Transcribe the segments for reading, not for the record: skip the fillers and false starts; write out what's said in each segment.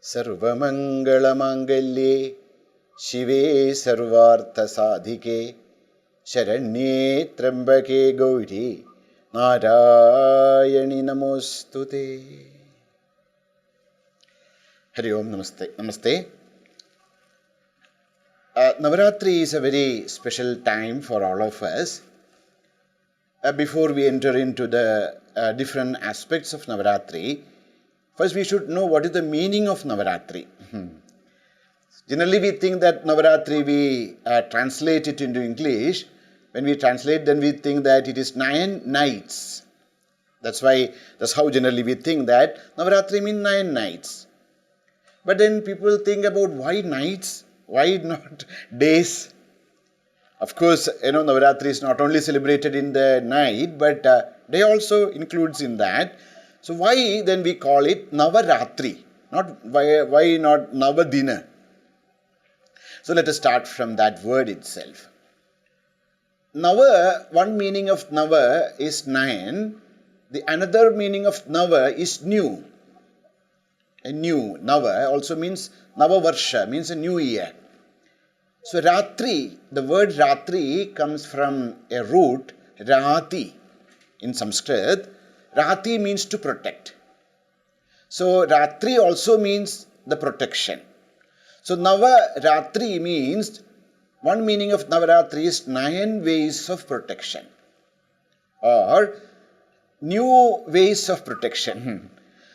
Sarvamangalamangale Shive Sarvartha Sadhike Sharanye Trambake Gauri Narayani Namostute. Hari Om, Namaste. Namaste. Navaratri is a very special time for all of us. Before we enter into the different aspects of Navaratri, first we should know what is the meaning of Navaratri. Generally we think that Navaratri, we translate it into English. When we translate, then we think that it is 9 nights. That's how generally we think that Navaratri means 9 nights. But then people think about why nights, why not days? Of course, Navaratri is not only celebrated in the night, but day also includes in that. So why then we call it Navaratri? Why not Navadina? So let us start from that word itself. Nava, one meaning of Nava is 9. The another meaning of Nava is new. A new. Nava also means Navavarsha, means a new year. So Ratri, the word Ratri comes from a root, Rati in Sanskrit. Rati means to protect. So Ratri also means the protection. So Navaratri means, one meaning of Navaratri is 9 ways of protection or new ways of protection.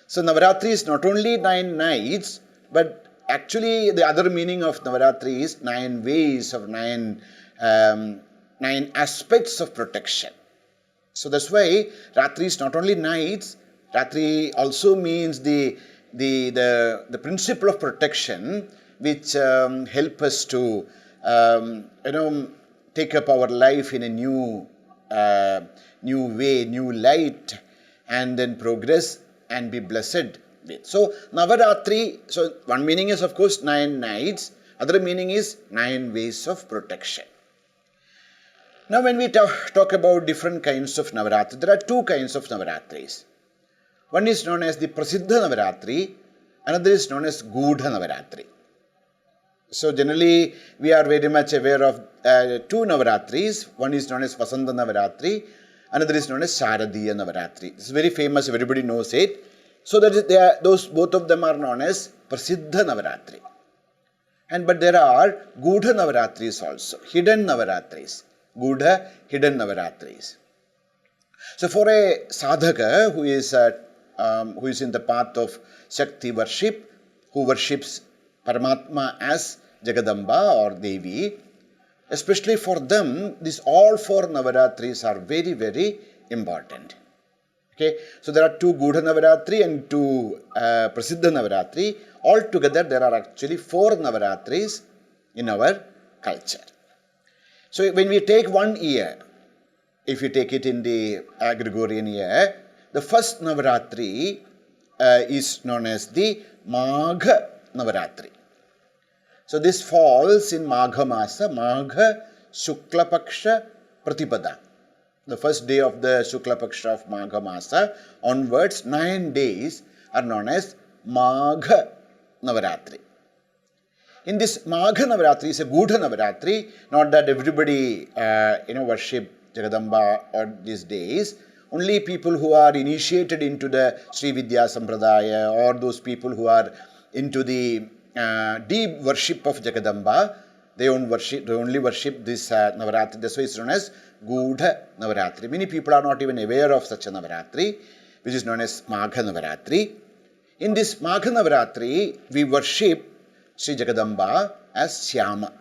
So Navaratri is not only 9 nights, but actually the other meaning of Navaratri is 9 ways of 9 aspects of protection. So that's why Ratri is not only nights, Ratri also means the principle of protection which help us to take up our life in a new way, new light, and then progress and be blessed with. So Navaratri, so one meaning is of course 9 nights, other meaning is 9 ways of protection. Now when we talk about different kinds of Navaratri, there are 2 kinds of Navaratris. One is known as the Prasiddha Navaratri, another is known as Gudha Navaratri. So generally we are very much aware of 2 Navaratris. One is known as Vasanta Navaratri, another is known as Sharadiya Navaratri. This is very famous, everybody knows it. So that both of them are known as Prasiddha Navaratri. But there are Gudha Navaratris also, hidden Navaratris. Gudha, hidden Navaratris. So for a sadhaka who is in the path of Shakti worship, who worships Paramatma as Jagadamba or Devi, especially for them, all 4 Navaratris are very, very important. Okay, so there are 2 Gudha Navaratri and 2 Prasiddha Navaratri. Altogether, there are actually 4 Navaratris in our culture. So when we take 1 year, if you take it in the Gregorian year, the first Navaratri is known as the Magha Navaratri. So this falls in Magha Masa, Magha Shukla Paksha Pratipada. The first day of the Shukla Paksha of Magha Masa onwards, 9 days are known as Magha Navaratri. In this Magha Navaratri is a Gudha Navaratri, not that everybody worship Jagadamba on these days. Only people who are initiated into the Sri Vidya Sampradaya or those people who are into the deep worship of Jagadamba, they only worship this Navaratri. That's why it's known as Gudha Navaratri. Many people are not even aware of such a Navaratri, which is known as Magha Navaratri. In this Magha Navaratri, we worship Sri Jagadamba as Syama.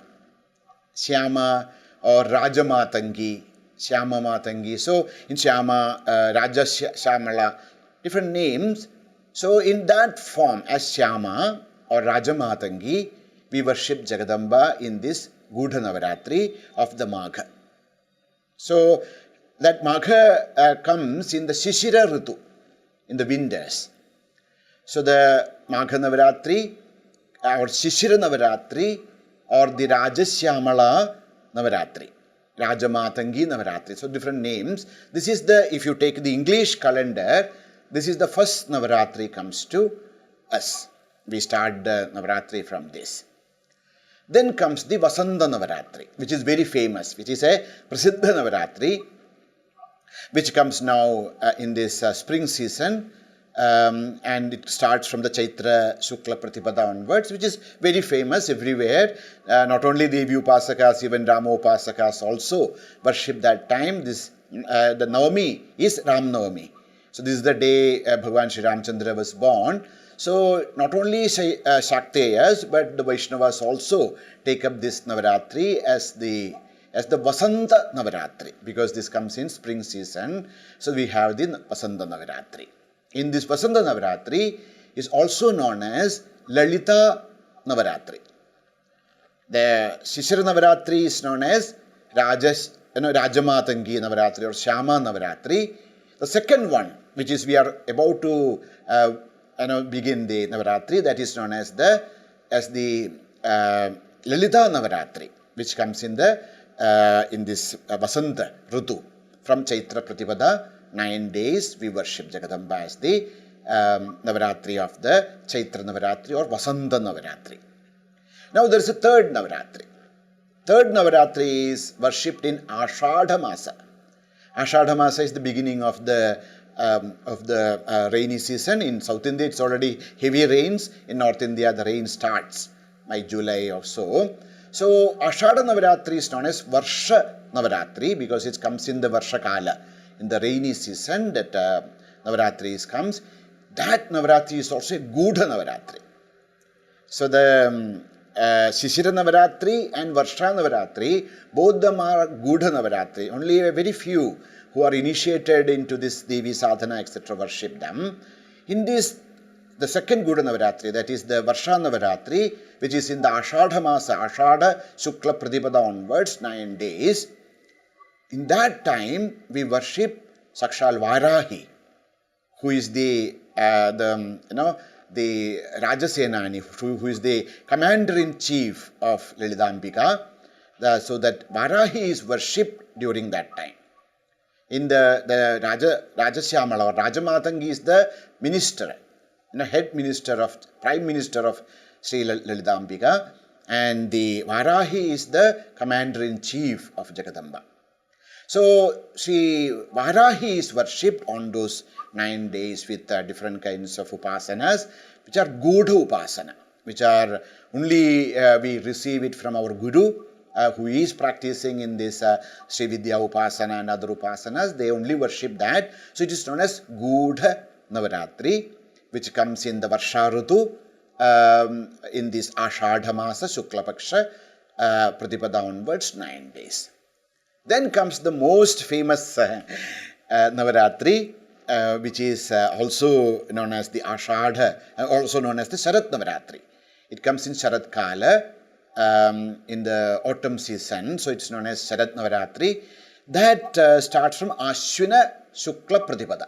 Syama or Rajamatangi. Syama Matangi. So in Syama, Raja Syamala, different names. So in that form as Syama or Raja Matangi, we worship Jagadamba in this Gudha Navaratri of the Magha. So that Magha comes in the Shishira Ritu, in the winters. So the Magha Navaratri or Shishira Navaratri or the Rajasyamala Navaratri, Rajamatangi Navaratri. So different names. This is if you take the English calendar, this is the first Navaratri comes to us. We start the Navaratri from this. Then comes the Vasanta Navaratri, which is very famous, which is a Prasiddha Navaratri, which comes now in this spring season, and it starts from the Chaitra Shukla Pratipada onwards, which is very famous everywhere. Not only Devi Upasakas, even Rama Upasakas also worship that time. The Navami is Ram Navami. So this is the day Bhagavan Sri Ramchandra was born. So not only Shakteyas, but the Vaishnavas also take up this Navaratri as the Vasanta Navaratri, because this comes in spring season. So we have the Vasanta Navaratri. In this Vasanta Navaratri is also known as Lalita Navaratri. The Shishira Navaratri is known as Rajamatangi Navaratri or Shyama Navaratri. The second one, which is we are about to begin the Navaratri, that is known as the Lalita Navaratri, which comes in this Vasanta Rutu. From Chaitra Pratipada, 9 days we worship Jagadamba as the Navaratri of the Chaitra Navaratri or Vasanta Navaratri. Now there is a third Navaratri. Third Navaratri is worshipped in Ashadha Masa. Ashadha Masa is the beginning of the rainy season. In South India, it's already heavy rains. In North India, the rain starts by July or so. So, Ashadha Navaratri is known as Varsha Navaratri because it comes in the Varsha Kala. In the rainy season, that Navaratri comes. That Navaratri is also a Gudha Navaratri. So, the Shishira Navaratri and Varsha Navaratri, both them are Gudha Navaratri. Only a very few who are initiated into this Devi Sadhana, etc., worship them. In this, the second Gudha Navaratri, that is the Varsha Navaratri, which is in the Ashadha Masa, Ashadha Shukla Pratipada onwards, 9 days. In that time, we worship Sakshal Varahi, who is the Rajasenani, who is the commander-in-chief of Lalitambika. So that Varahi is worshipped during that time. In the Rajasyamala or Rajamatangi is the minister, head minister prime minister of Sri Lalitambika, and the Varahi is the commander-in-chief of Jagadamba. So Sri Varahi is worshipped on those 9 days with different kinds of upasanas, which are Gudha Upasana, which are only we receive it from our Guru, who is practicing in this Sri Vidya Upasana and other Upasanas. They only worship that. So it is known as Gudha Navaratri, which comes in the Varsha Rutu, in this Ashadha Masa Shukla Paksha Pratipada onwards, 9 days. Then comes the most famous Navaratri, which is also known as the Ashadha, also known as the Sharat Navaratri. It comes in Sharat Kala, in the autumn season, so it's known as Sharat Navaratri. That starts from Ashwina Shukla Pratipada.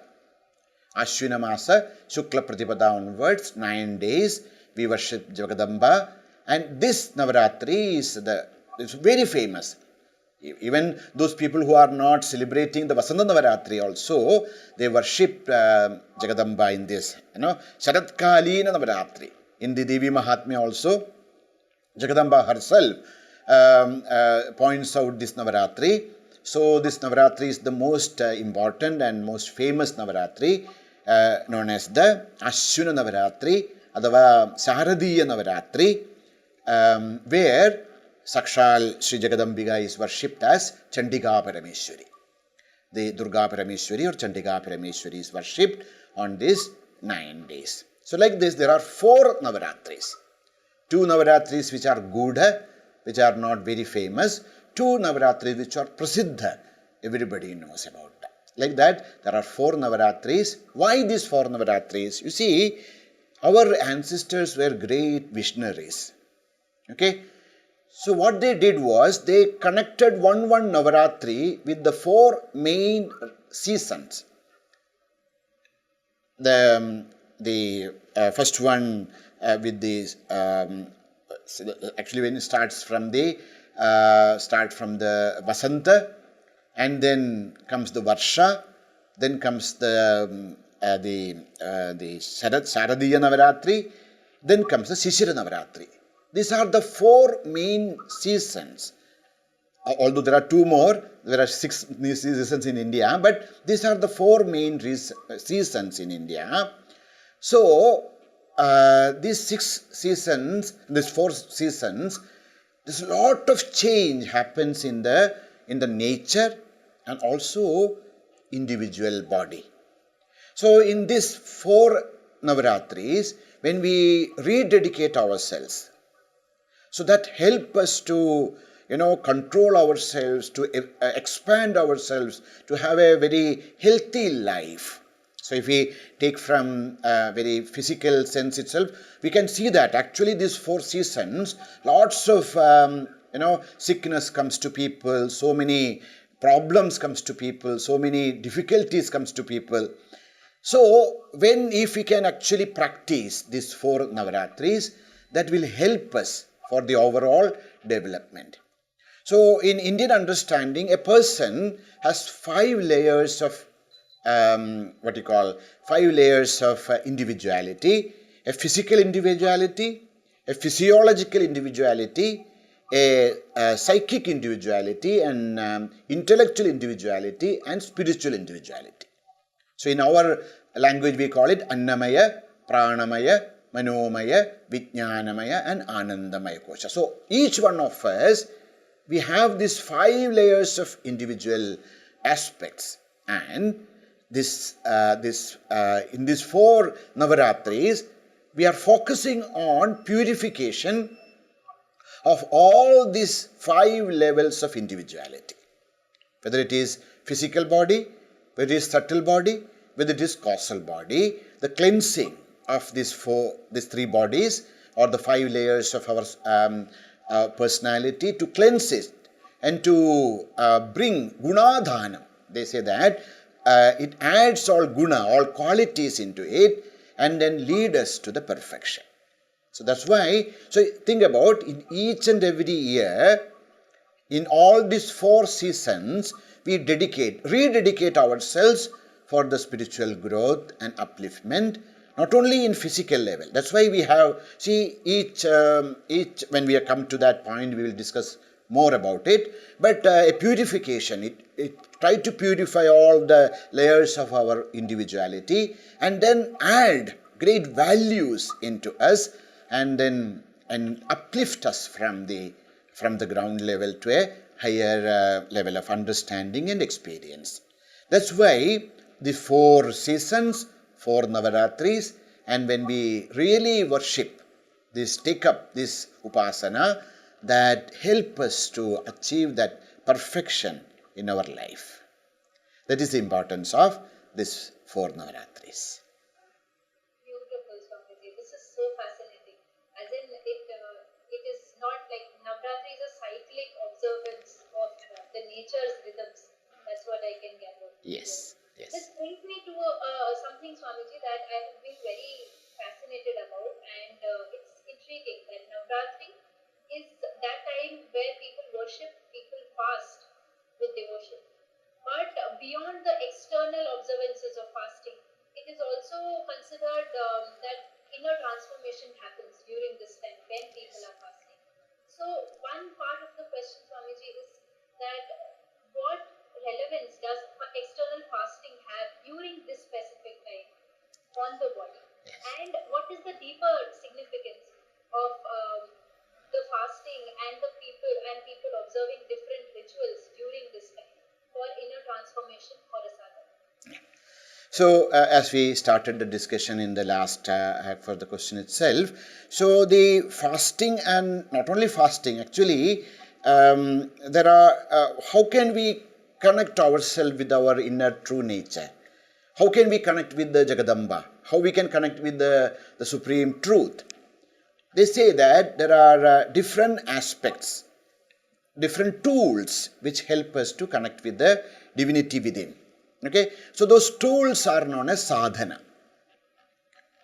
Ashwina Masa Shukla Pratipada onwards, 9 days we worship Jagadamba, and this Navaratri is very famous. Even those people who are not celebrating the Vasanta Navaratri also, they worship Jagadamba in this, Sharat Kalina Navaratri. In the Devi Mahatmya also, Jagadamba herself points out this Navaratri. So this Navaratri is the most important and most famous Navaratri, known as the Ashwina Navaratri, adava Saradiya Navaratri, where Sakshal Sri Jagadambika is worshipped as Chandika Parameshwari. The Durga Parameshwari or Chandika Parameshwari is worshipped on these 9 days. So like this, there are 4 Navaratris. 2 Navaratris which are Gudha, which are not very famous. 2 Navaratris which are Prasiddha, everybody knows about that. Like that, there are 4 Navaratris. Why these 4 Navaratris? You see, our ancestors were great visionaries. Okay? So what they did was, they connected one Navaratri with the 4 main seasons. The first one with the actually when it starts from the Vasanta, and then comes the Varsha, then comes the Saradiya Navaratri, Then comes the Shishira Navaratri. These are the 4 main seasons. Although there are 2 more, there are 6 seasons in India, but these are the 4 main seasons in India. So, these 6 seasons, these 4 seasons, there's a lot of change happens in the nature and also individual body. So, in these 4 Navaratris, when we rededicate ourselves, so that help us to control ourselves, to expand ourselves, to have a very healthy life. So if we take from a very physical sense itself, we can see that actually these 4 seasons, lots of sickness comes to people, so many problems comes to people, so many difficulties comes to people. So if we can actually practice these 4 Navaratris, that will help us for the overall development. So in Indian understanding, a person has 5 layers of 5 layers of individuality: a physical individuality, a physiological individuality, a psychic individuality, and intellectual individuality, and spiritual individuality. So in our language we call it Annamaya, Pranamaya, Manomaya, Vijnanamaya, and Anandamaya Kosha. So each one of us, we have these 5 layers of individual aspects, and in these 4 Navaratris, we are focusing on purification of all these 5 levels of individuality, whether it is physical body, whether it is subtle body, whether it is causal body. The cleansing of these 3 bodies, or the 5 layers of our personality, to cleanse it and to bring gunadhanam. They say that it adds all guna, all qualities into it, and then lead us to the perfection. So that's why, so think about, in each and every year, in all these 4 seasons, we rededicate ourselves for the spiritual growth and upliftment, not only in physical level. That's why we have, each when we come to that point, we will discuss more about it, but a purification, it try to purify all the layers of our individuality, and then add great values into us, and uplift us from the ground level to a higher level of understanding and experience. That's why the 4 seasons, 4 Navaratris, and when we really worship this, take up this upasana, that help us to achieve that perfection in our life. That is the importance of this 4 Navaratris. Beautiful, Swamiji. This is so fascinating. As in, it is not like Navaratri is a cyclic observance of the nature's rhythms. That's what I can gather. Yes. This brings me to something, Swamiji, that I have been very fascinated about, and it's intriguing that Navaratri is that time where people worship, people fast with devotion. But beyond the external observances of fasting, it is also considered that inner transformation happens during this time when people are fasting. So one part of the question, Swamiji, is that what relevance does external fasting have during this specific time on the body? And what is the deeper significance of the fasting and the people observing different rituals during this time for inner transformation for a sadhana? So as we started the discussion in the last for the question itself, so the fasting, and not only fasting, actually there are how can we connect ourselves with our inner true nature? How can we connect with the Jagadamba? How we can connect with the supreme truth? They say that there are different aspects, different tools which help us to connect with the divinity within. Okay, so those tools are known as sadhana.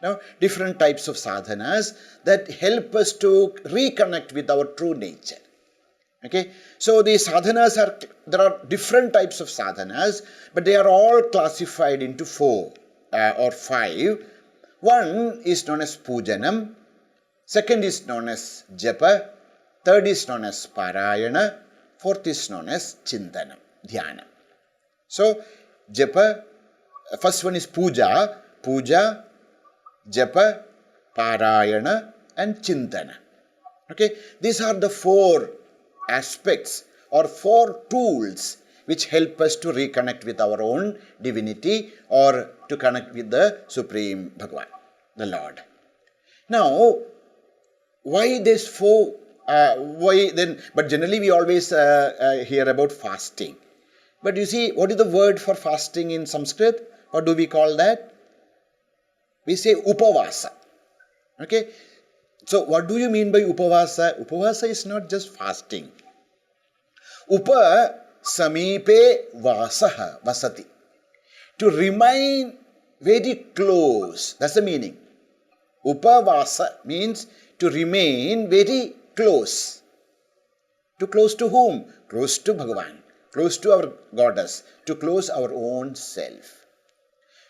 Now, different types of sadhanas that help us to reconnect with our true nature. Okay, so the sadhanas there are different types of sadhanas, but they are all classified into 4 or 5. One is known as pujanam, Second is known as Japa. Third is known as Parayana. Fourth is known as Chintana, Dhyana. So, Japa, first one is Puja. Puja, Japa, Parayana and Chintana. Okay, these are the four aspects or four tools which help us to reconnect with our own divinity or to connect with the Supreme Bhagavan, the Lord. Now, why these four? Why then? But generally we always hear about fasting. But you see, what is the word for fasting in Sanskrit? What do we call that? We say upavasa. Okay. So, what do you mean by upavasa? Upavasa is not just fasting. Upa samipe vasaha vasati. To remain very close. That's the meaning. Upavasa means to remain very close. To close to whom? Close to Bhagavan. Close to our goddess. To close our own self.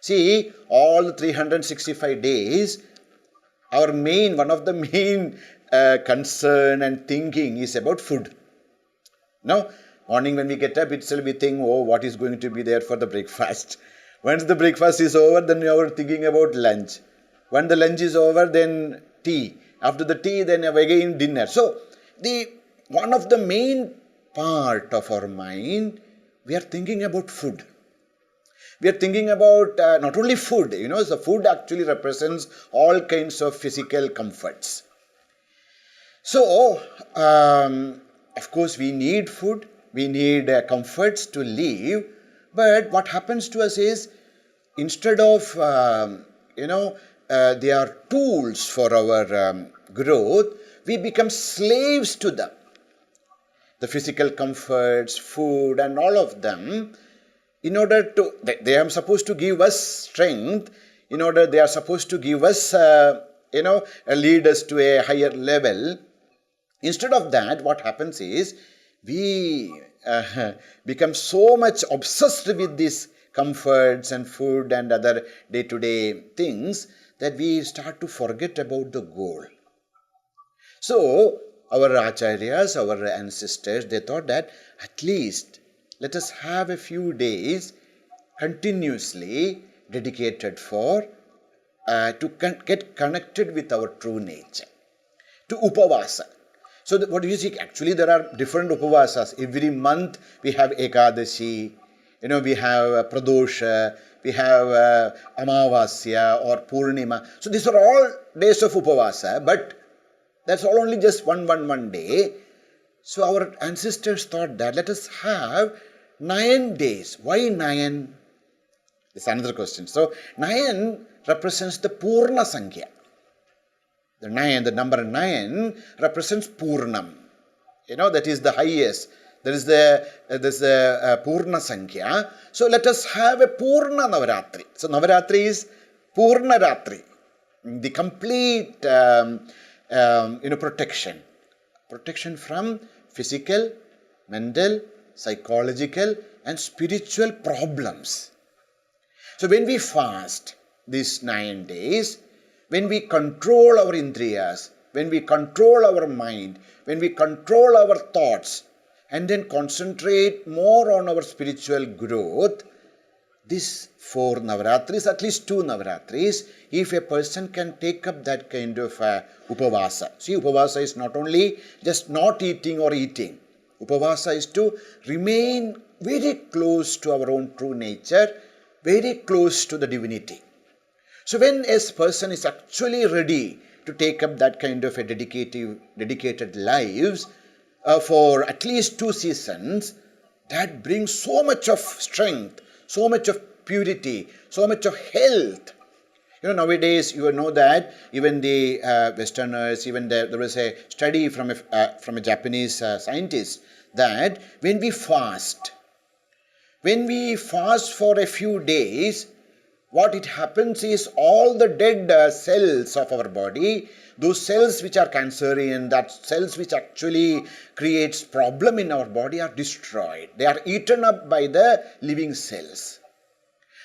See, all the 365 days, one of the main concern and thinking is about food. Now, morning when we get up itself, we think, oh, what is going to be there for the breakfast? Once the breakfast is over, then we are thinking about lunch. When the lunch is over, then tea. After the tea, then again dinner. So, one of the main part of our mind, we are thinking about food. We are thinking about not only food, the food actually represents all kinds of physical comforts. So, of course, we need food, we need comforts to live, but what happens to us is, instead of, they are tools for our growth, we become slaves to them. The physical comforts, food and all of them, in order to, they are supposed to give us strength, they are supposed to give us, lead us to a higher level. Instead of that, what happens is, we become so much obsessed with these comforts and food and other day-to-day things that we start to forget about the goal. So, our acharyas, our ancestors, they thought that at least let us have a few days continuously dedicated for to get connected with our true nature, to upavasa. So what do you see? Actually, there are different upavasas. Every month we have Ekadashi, we have Pradosha, we have Amavasya or Purnima. So these are all days of upavasa, but that's all only just one day. So our ancestors thought that let us have 9 days. Why 9? It's another question. So 9 represents the Purna Sankhya. The number 9 represents Purnam. That is the highest. There is the Purna Sankhya. So let us have a Purna Navaratri. So Navaratri is Purna Ratri. The complete protection. Protection from physical, mental, psychological and spiritual problems. So when we fast these 9 days, when we control our indriyas, when we control our mind, when we control our thoughts and then concentrate more on our spiritual growth, these 4 Navaratris, at least 2 Navaratris, if a person can take up that kind of upavasa. See, upavasa is not only just not eating or eating. Upavasa is to remain very close to our own true nature, very close to the divinity. So when a person is actually ready to take up that kind of a dedicated lives for at least 2 seasons, that brings so much of strength, so much of purity, so much of health. Nowadays, that even the Westerners, there was a study from a Japanese scientist that when we fast for a few days, what it happens is all the dead cells of our body, those cells which are cancerian, that cells which actually creates problem in our body are destroyed. They are eaten up by the living cells.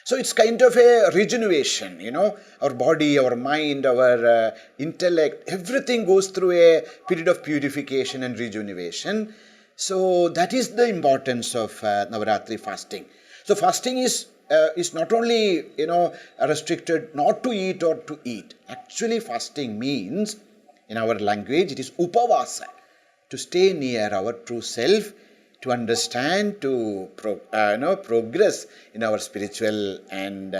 So it's kind of a regeneration, our body, our mind, our intellect, everything goes through a period of purification and rejuvenation. So that is the importance of Navaratri fasting. So fasting is not only, restricted not to eat or to eat. Actually fasting means, in our language, it is upavasa, to stay near our true self, to understand, to progress in our spiritual and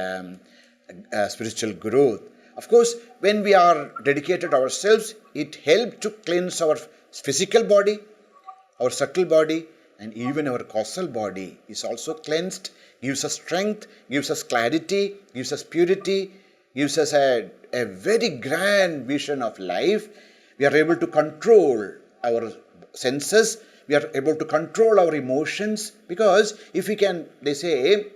spiritual growth. Of course, when we are dedicated ourselves, it helps to cleanse our physical body, our subtle body, and even our causal body is also cleansed, gives us strength, gives us clarity, gives us purity, gives us a very grand vision of life. We are able to control our senses, we are able to control our emotions, because if we can, they say,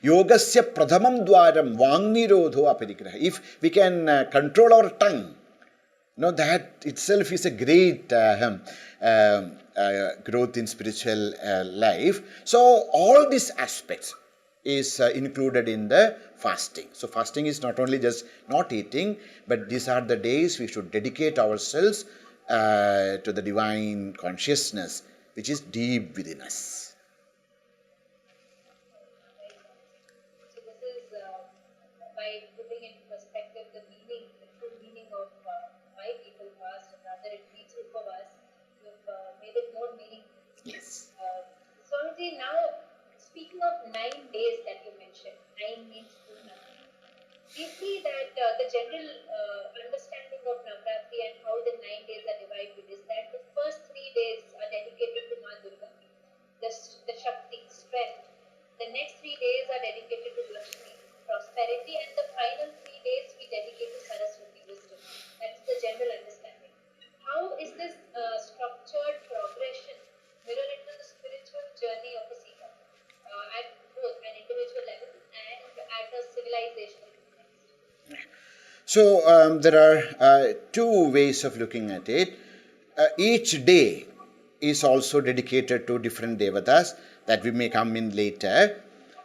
yogasya pradhamam dwaram vangnirodho aparigraha. If we can control our tongue, that itself is a great growth in spiritual life. So all these aspects is included in the fasting. So fasting is not only just not eating, but these are the days we should dedicate ourselves to the divine consciousness which is deep within us. So this is by putting into perspective the true meaning of why people fast, and rather it means upavas. You've made it more meaningful. Yes. Swamiji, now speaking of 9 days that you mentioned, 9 means Purna. We see that the general understanding of Navaratri and how the 9 days are divided is that the first 3 days are dedicated to Ma Durga, the Shakti, strength. The next 3 days are dedicated to Lakshmi, prosperity, and the final 3 days we dedicate to Saraswati, wisdom. That's the general understanding. How is this structured progression mirror into the spiritual journey of a seeker at both an individual level and at a civilizational context? So there are two ways of looking at it. Each day is also dedicated to different devatas that we may come in later.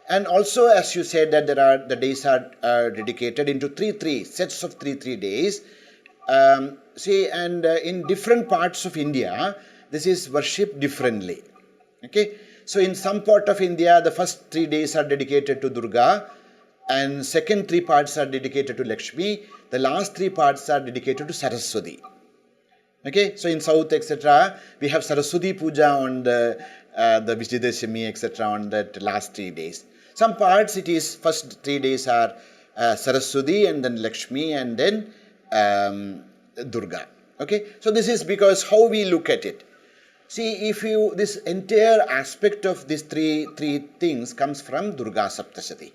And also, as you said, that the days are dedicated into three sets of three days. In different parts of India, this is worshipped differently. Okay, so in some part of India, the first 3 days are dedicated to Durga, and second 3 parts are dedicated to Lakshmi. The last 3 parts are dedicated to Saraswati. Okay, so in South, etc., we have Saraswati Puja on the Vijayadashami, etc., on that last 3 days. Some parts, it is first 3 days are Saraswati, and then Lakshmi, and then Durga. Okay, so this is because how we look at it. See, this entire aspect of these three things comes from Durga Saptasati.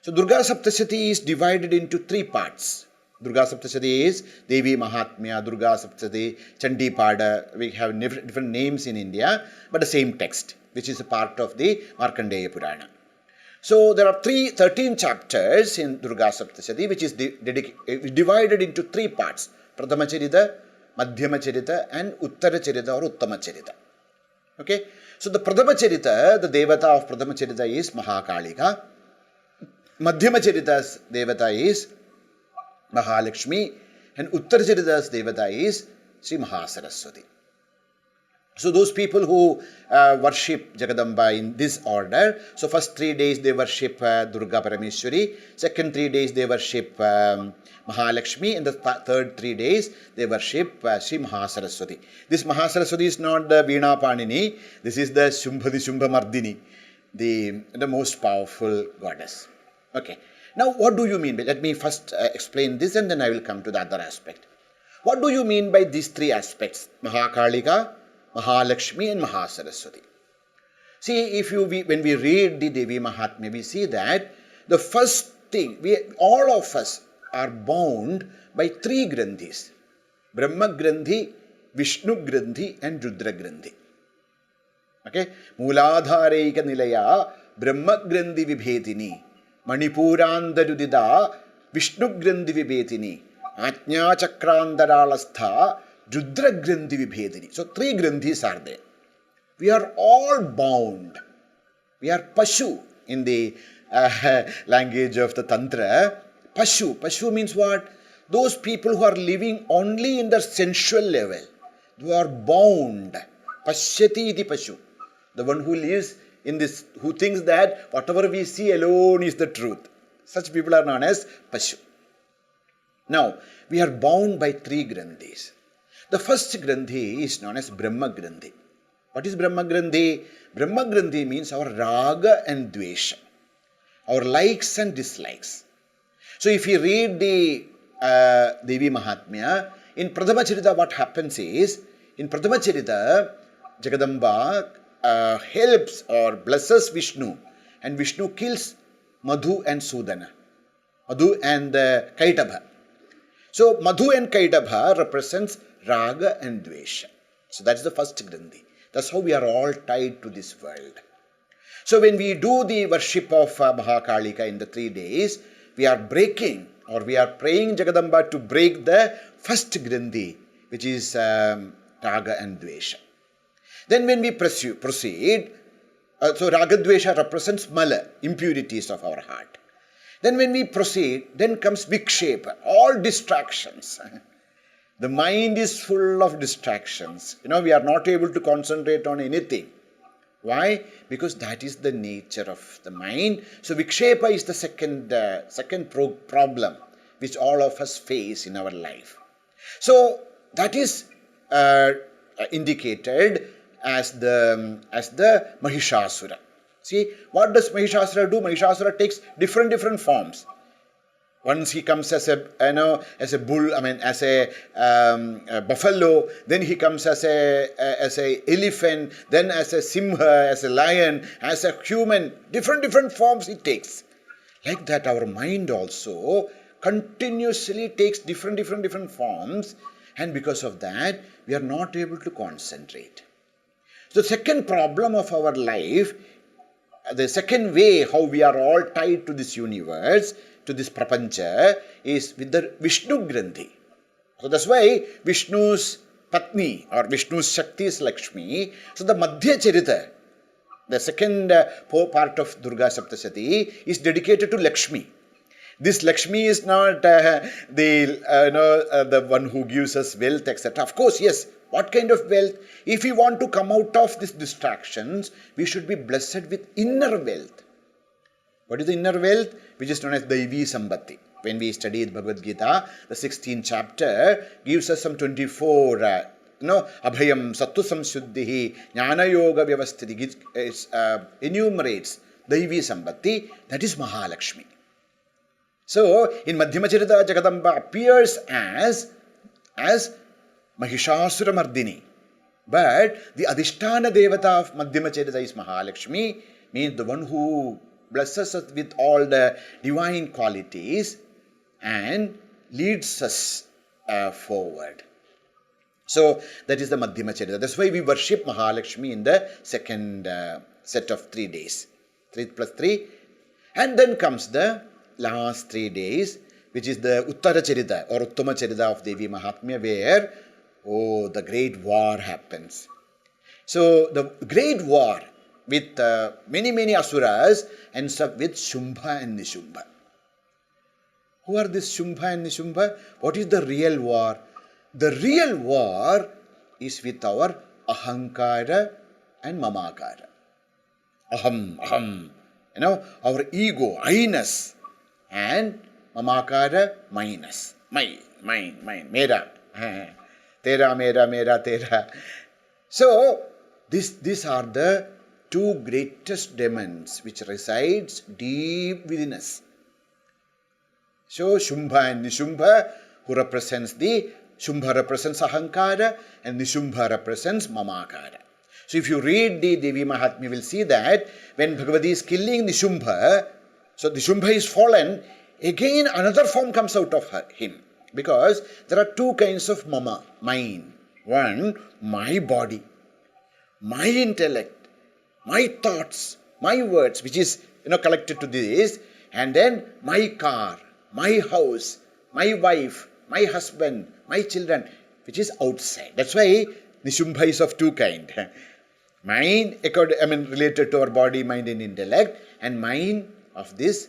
So Durga Saptasati is divided into 3 parts. Durga Saptasati is Devi Mahatmya, Durga Saptasati, Chandi Pada. We have different names in India, but the same text, which is a part of the Markandeya Purana. So there are 13 chapters in Durga Saptasati, which is divided into 3 parts: Pradhama Charita, Madhyama Charita, and Uttara Charita or Uttama Charita. Okay, so the Pradhama Charita, the Devata of Pradhama Charita is Mahakalika. Madhyama Charita's Devata is Mahalakshmi, and Uttara Charita's Devata is Sri Mahasaraswati. So those people who worship Jagadamba in this order, so first 3 days they worship Durga Parameshwari, second 3 days they worship Mahalakshmi, and the third 3 days they worship Sri Mahasaraswati. This Mahasaraswati is not the Veena Panini, this is the Shumbhadi Shumbhamardini, the most powerful goddess. Okay, now what do you mean by, let me first explain this and then I will come to the other aspect. What do you mean by these 3 aspects? Mahakalika, Mahalakshmi, and Mahasaraswati. See, when we read the Devi Mahatmya, we see that the first thing, all of us are bound by 3 Granthis: Brahma Granthi, Vishnu Granthi, and Rudra Granthi. Okay, Mooladhareika Nilaya, Brahma Granthi Vibhetini, Manipurandharudida, Vishnu Granthi Vibhetini, Ajna Chakrandaralastha, Rudra Granthi Vibhetini. So 3 Granthis are there. We are all bound. We are Pashu in the language of the Tantra. Pashu. Pashu means what? Those people who are living only in the sensual level, who are bound. Pashyati iti Pashu. The one who lives in this, who thinks that whatever we see alone is the truth. Such people are known as Pashu. Now, we are bound by 3 Grandhis. The first Grandhi is known as Brahma Grandhi. What is Brahma Grandhi? Brahma Grandhi means our Raga and Dvesha, our likes and dislikes. So, if you read the Devi Mahatmya, in Prathama Charita, what happens is, in Prathama Charita, Jagadamba helps or blesses Vishnu, and Vishnu kills Madhu and Sudana, Madhu and Kaitabha. So, Madhu and Kaitabha represents Raga and Dvesha. So, that's the first Grandhi. That's how we are all tied to this world. So, when we do the worship of Mahakalika in the 3 days, we are breaking or we are praying Jagadamba to break the first Grandhi, which is Raga and Dvesha. Then when we proceed, so Raga Dvesha represents Mala, impurities of our heart. Then when we proceed, then comes Vikshepa, all distractions. The mind is full of distractions. We are not able to concentrate on anything. Why? Because that is the nature of the mind. So Vikshepa is the second problem which all of us face in our life. So that is indicated as the Mahishasura. See, what does Mahishasura do? Mahishasura takes different forms. Once he comes as a bull, as a buffalo. Then he comes as a elephant. Then as a simha, as a lion, as a human. Different forms he takes. Like that, our mind also continuously takes different forms, and because of that, we are not able to concentrate. The second problem of our life, the second way how we are all tied to this universe, to this prapancha, is with the Vishnu Grandhi. So that's why Vishnu's Patni or Vishnu's Shakti is Lakshmi. So the Madhya Charita, the second part of Durga Saptasati, is dedicated to Lakshmi. This Lakshmi is not the one who gives us wealth, etc. Of course, yes. What kind of wealth? If we want to come out of these distractions, we should be blessed with inner wealth. What is the inner wealth? Which is known as Devi Sambhati. When we studied Bhagavad Gita, the 16th chapter gives us some 24, Abhayam, Sattu Samshuddhihi, Jnana Yoga Vyavasthiti, enumerates Devi Sambhati, that is Mahalakshmi. So, in Madhyamacharita, Jagadamba appears as Mahishasura Mardini. But the Adhisthana Devata of Madhyamacharita is Mahalakshmi, means the one who blesses us with all the divine qualities and leads us forward. So, that is the Madhyamacharita. That's why we worship Mahalakshmi in the second set of 3 days. 3 plus 3. And then comes the last 3 days, which is the Uttara Charita or Uttama Charita of Devi Mahatmya, where the great war happens. So the great war with many asuras ends up with Shumbha and Nishubha. Who are these Shumbha and Nishubha? What is the real war? The real war is with our Ahankara and Mamakara. Aham, our ego, I-ness, and Mamakara, minus. Mine, mera. Tera, mera, tera. So, these are the 2 greatest demons which resides deep within us. So, Shumbha and Nishubha, who represents Shumbha represents Ahankara and Nishubha represents Mamakara. So, if you read the Devi Mahatmya, you will see that when Bhagavati is killing Nishubha, so Nishubha is fallen, again another form comes out of him. Because there are 2 kinds of mama, mine. One, my body, my intellect, my thoughts, my words, which is collected to this, and then my car, my house, my wife, my husband, my children, which is outside. That's why Nishubha is of 2 kinds. Mine, related to our body, mind and intellect, and mine of this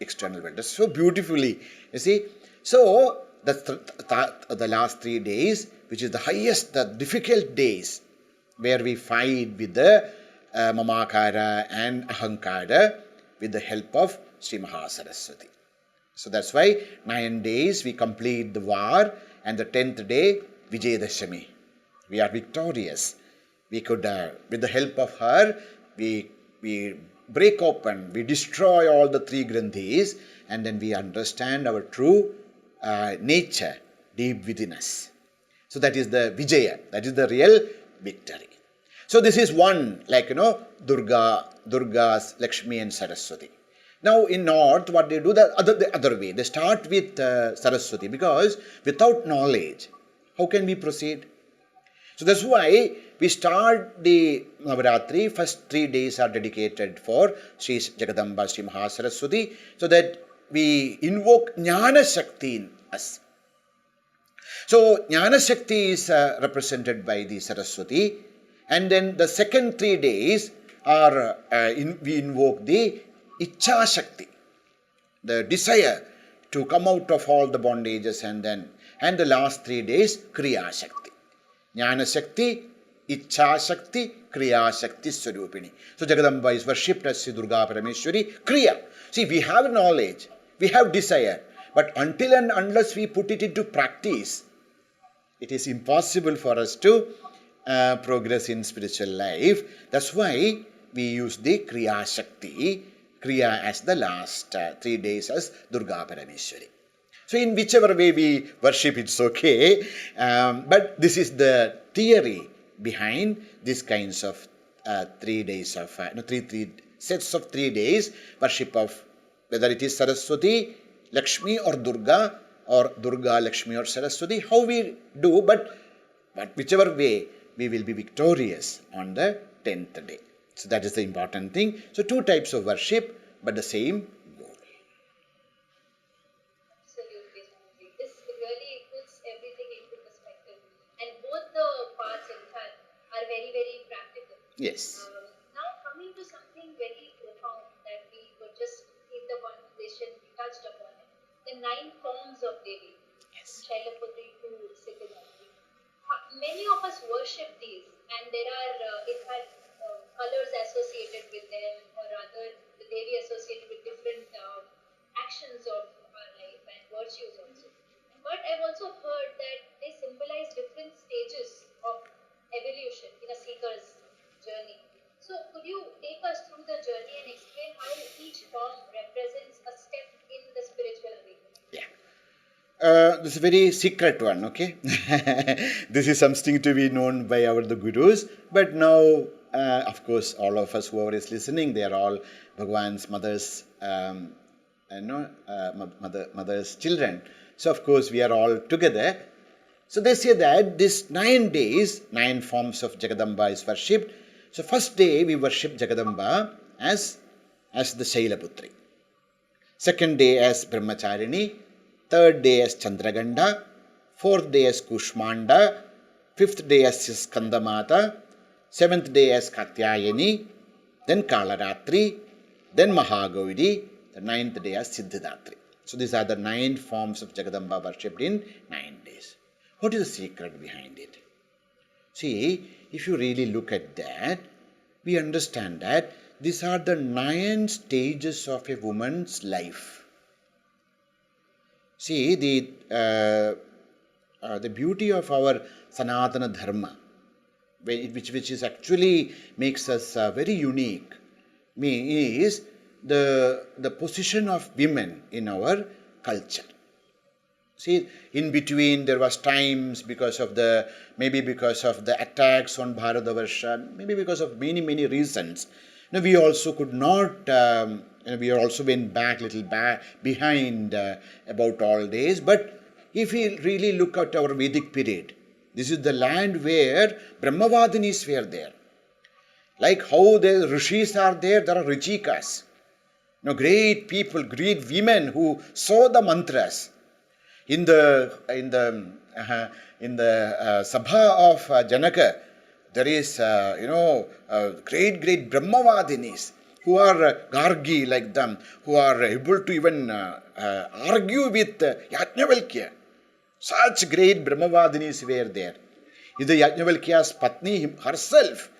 external world. That's so beautifully, you see. So, the last 3 days, which is the highest, the difficult days, where we fight with the Mamakara and Ahankara with the help of Sri Mahasaraswati. So that's why 9 days we complete the war, and the 10th day, Vijayadashami. We are victorious. We could, with the help of her, we break open, we destroy all the 3 granthis, and then we understand our true nature deep within us. So that is the Vijaya, that is the real victory. So this is one, like, Durgas, Lakshmi and Saraswati. Now in North, what they do, the other way. They start with Saraswati, because without knowledge, how can we proceed? So that's why we start the Navaratri. First 3 days are dedicated for Sri Jagadamba, Sri Mahasaraswati, so that we invoke Jnana Shakti in us. So Jnana Shakti is represented by the Saraswati, and then the second 3 days are we invoke the Ichha Shakti, the desire to come out of all the bondages, and the last 3 days Kriya Shakti. Jnana Shakti, Ichha Shakti, Kriya Shakti Swarupini. So Jagadamba is worshipped as Sri Durga Parameshwari. Kriya. See, we have knowledge, we have desire, but until and unless we put it into practice, it is impossible for us to progress in spiritual life. That's why we use the Kriya Shakti, Kriya as the last 3 days as Durga Parameshwari. So in whichever way we worship, it's okay. But this is the theory behind these kinds of 3 days of, three sets of 3 days worship of, whether it is Saraswati, Lakshmi or Durga Lakshmi or Saraswati, how we do, but whichever way, we will be victorious on the 10th day. So that is the important thing. So 2 types of worship, but the same goal. Absolutely, Swamiji. This really puts everything into perspective. And both the parts, in fact, are very, very practical. Yes. Now coming to something very profound that we were just in the conversation, we touched upon it. The 9 forms of Devi. Yes. Shailaputri to Siddhidatri. Many of us worship these, and there are, in fact, colors associated with them, or rather, the Devi associated with different actions of our life and virtues also. But I've also heard that they symbolize different stages of evolution in a seeker's journey. So, could you take us through the journey and explain how each form represents a step in the spiritual awakening? Yeah. This is a very secret one, okay? This is something to be known by the gurus. But now, of course, all of us, whoever is listening, they are all Bhagwan's mother's, mother's children. So, of course, we are all together. So, they say that this 9 days, 9 forms of Jagadamba is worshipped. So, first day we worship Jagadamba as the Shailaputri. Second day as Brahmacharini. Third day as Chandraganda. Fourth day as Kushmanda. Fifth day as Skandamata. Seventh day as Katyayani. Then Kalaratri. Then Mahagauri. The 9th day as Siddhidatri. So these are the 9 forms of Jagadamba worshipped in 9 days. What is the secret behind it? See, if you really look at that, we understand that these are the 9 stages of a woman's life. See, the beauty of our Sanatana Dharma, which is actually makes us very unique, is the position of women in our culture. See, in between there was times maybe because of the attacks on Bharatavarsha, maybe because of many reasons. We also could not, we also went back behind about all days. But if we really look at our Vedic period, this is the land where Brahmavadinis were there. Like how the Rishis are there are Richikas. Great people, great women who saw the mantras. In the Sabha of Janaka, there is, great Brahmavadinis who are gargi like them, who are able to even argue with Yajnavalkya. Such great Brahmavadinis were there. Either Yajnavalkya's Patni herself,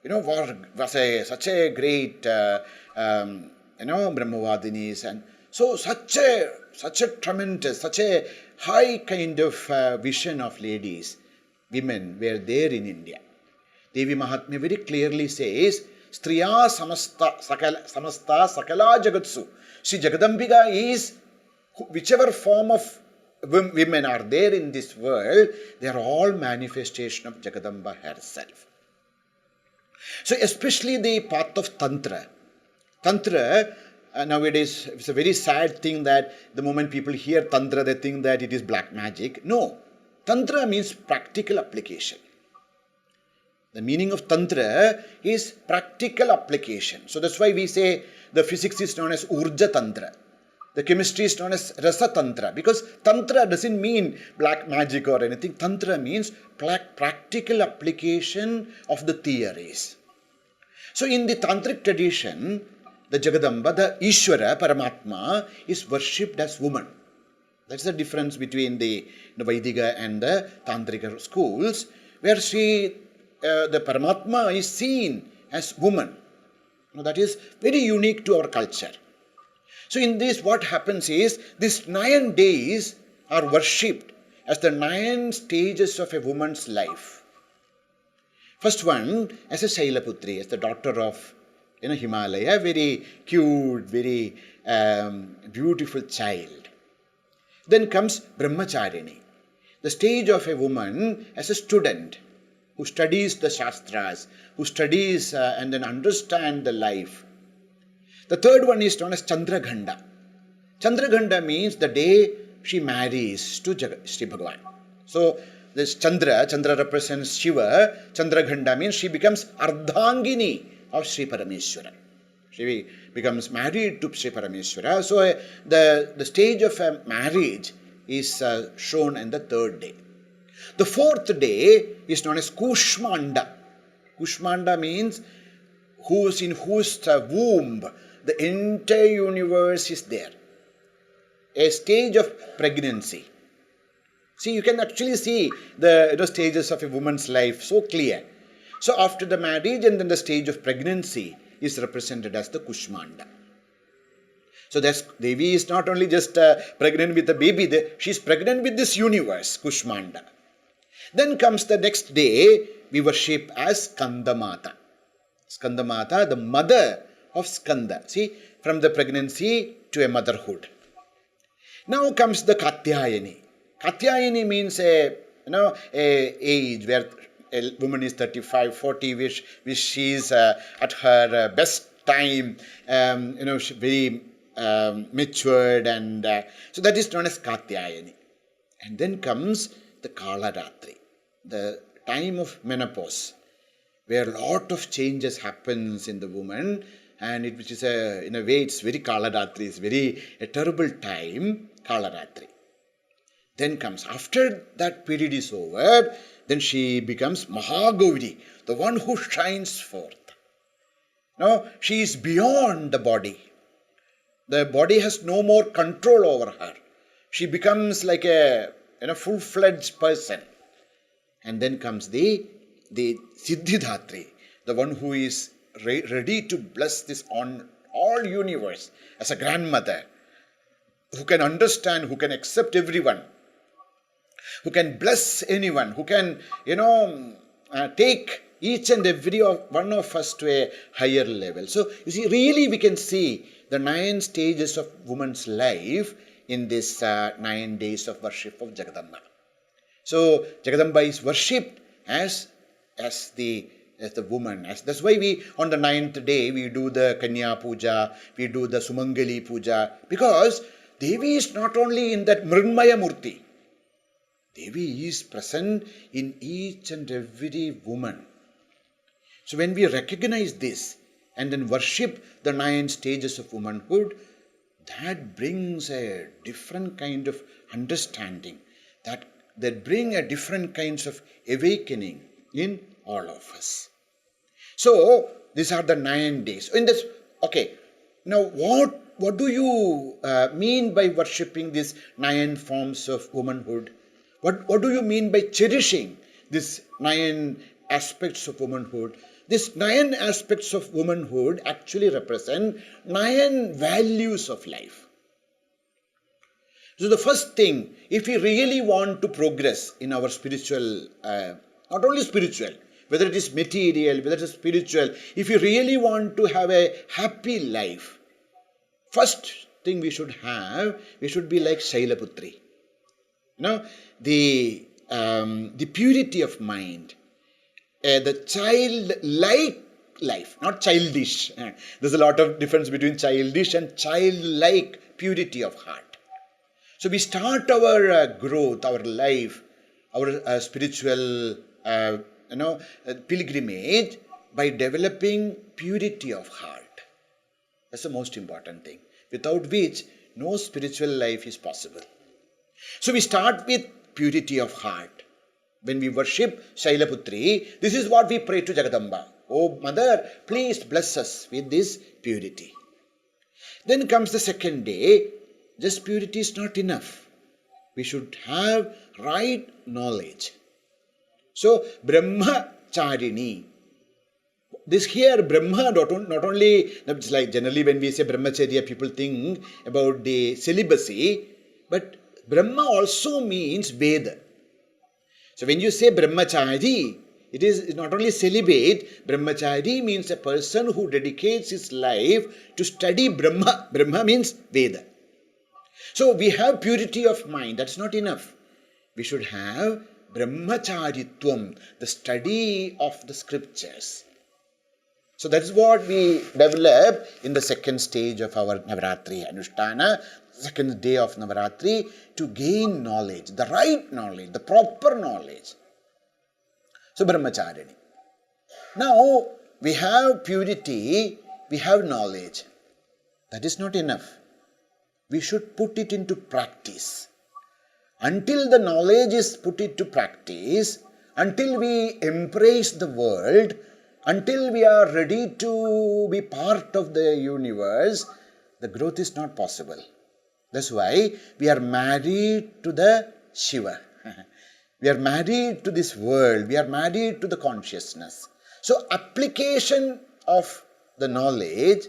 was such a great, Brahmavadinis, and so such a tremendous, such a high kind of vision of ladies, women were there in India. Devi Mahatmya very clearly says, Striya samasta sakala jagatsu. She Jagadambika is, whichever form of women are there in this world, they are all manifestation of Jagadamba herself. So especially the path of Tantra. Tantra, nowadays, it's a very sad thing that the moment people hear Tantra, they think that it is black magic. No. Tantra means practical application. The meaning of Tantra is practical application. So that's why we say the physics is known as Urja Tantra. The chemistry is known as Rasa Tantra. Because Tantra doesn't mean black magic or anything. Tantra means practical application of the theories. So in the Tantric tradition, the Jagadamba, the Ishvara, Paramatma, is worshipped as woman. That's the difference between the Vaidika and the Tantrika schools, where the Paramatma is seen as woman. That is very unique to our culture. So in this, what happens is, these 9 days are worshipped as the 9 stages of a woman's life. First one, as a Shailaputri, as the daughter of Himalaya, very cute, very beautiful child. Then comes Brahmacharini, the stage of a woman as a student who studies the Shastras, who studies and then understands the life. The third one is known as Chandraghanda. Chandraghanda means the day she marries to Sri Bhagavan. So this Chandra represents Shiva. Chandraghanda means she becomes Ardhangini of Sri Parameshwara. She becomes married to Sri Parameshwara. So the stage of a marriage is shown in the third day. The fourth day is known as Kushmanda. Kushmanda means in whose womb the entire universe is there. A stage of pregnancy. See, you can actually see the stages of a woman's life so clear. So after the marriage and then the stage of pregnancy is represented as the Kushmanda. So Devi is not only just pregnant with the baby, she is pregnant with this universe, Kushmanda. Then comes the next day, we worship as Skandamata. Skandamata, the mother of Skanda. See, from the pregnancy to a motherhood. Now comes the Katyayani. Katyayani means a age where a woman is 35, 40, which she is at her best time, very matured, and so that is known as Katyayani. And then comes the Kalaratri, the time of menopause, where a lot of changes happens in the woman, and which is in a way it's very Kalaratri, it's very a terrible time, Kalaratri. Then comes, after that period is over, then she becomes Mahagauri, the one who shines forth. Now, she is beyond the body. The body has no more control over her. She becomes like a full-fledged person. And then comes the Siddhidatri, the one who is ready to bless this on all universe as a grandmother, who can understand, who can accept everyone, who can bless anyone, who can, take each and every one of us to a higher level. So, you see, really we can see the 9 stages of woman's life in this 9 days of worship of Jagadamba. So, Jagadamba is worshipped as the woman. That's why on the 9th day, we do the Kanya Puja, we do the Sumangali Puja, because Devi is not only in that Mrinmaya Murti. Devi is present in each and every woman. So when we recognize this and then worship the 9 stages of womanhood, that brings a different kind of understanding, that bring a different kinds of awakening in all of us. So these are the 9 days. In this, Okay, now what do you mean by worshipping these 9 forms of womanhood? What do you mean by cherishing these 9 aspects of womanhood? These 9 aspects of womanhood actually represent 9 values of life. So the first thing, if we really want to progress in our spiritual, not only spiritual, whether it is material, whether it is spiritual, if you really want to have a happy life, first thing we should be like Shailaputri. The purity of mind, the childlike life, not childish. There's a lot of difference between childish and childlike purity of heart. So we start our growth, our life, our spiritual, pilgrimage by developing purity of heart. That's the most important thing, without which no spiritual life is possible. So we start with purity of heart. When we worship Shailaputri, this is what we pray to Jagadamba. Oh Mother, please bless us with this purity. Then comes the second day. Just purity is not enough. We should have right knowledge. So, Brahmacharini. This here, Brahma, not only, it's like generally when we say Brahmacharya, people think about the celibacy, but Brahma also means Veda. So, when you say Brahmachari, it is not only celibate. Brahmachari means a person who dedicates his life to study Brahma. Brahma means Veda. So we have purity of mind. That's not enough. We should have Brahmacharitvam, the study of the scriptures. So that is what we develop in the second stage of our Navaratri Anushtana, second day of Navaratri, to gain knowledge, the right knowledge, the proper knowledge. So Brahmacharini. Now we have purity, we have knowledge. That is not enough. We should put it into practice. Until the knowledge is put into practice, until we embrace the world, until we are ready to be part of the universe, the growth is not possible. That's why we are married to the Shiva. We are married to this world. We are married to the consciousness. So application of the knowledge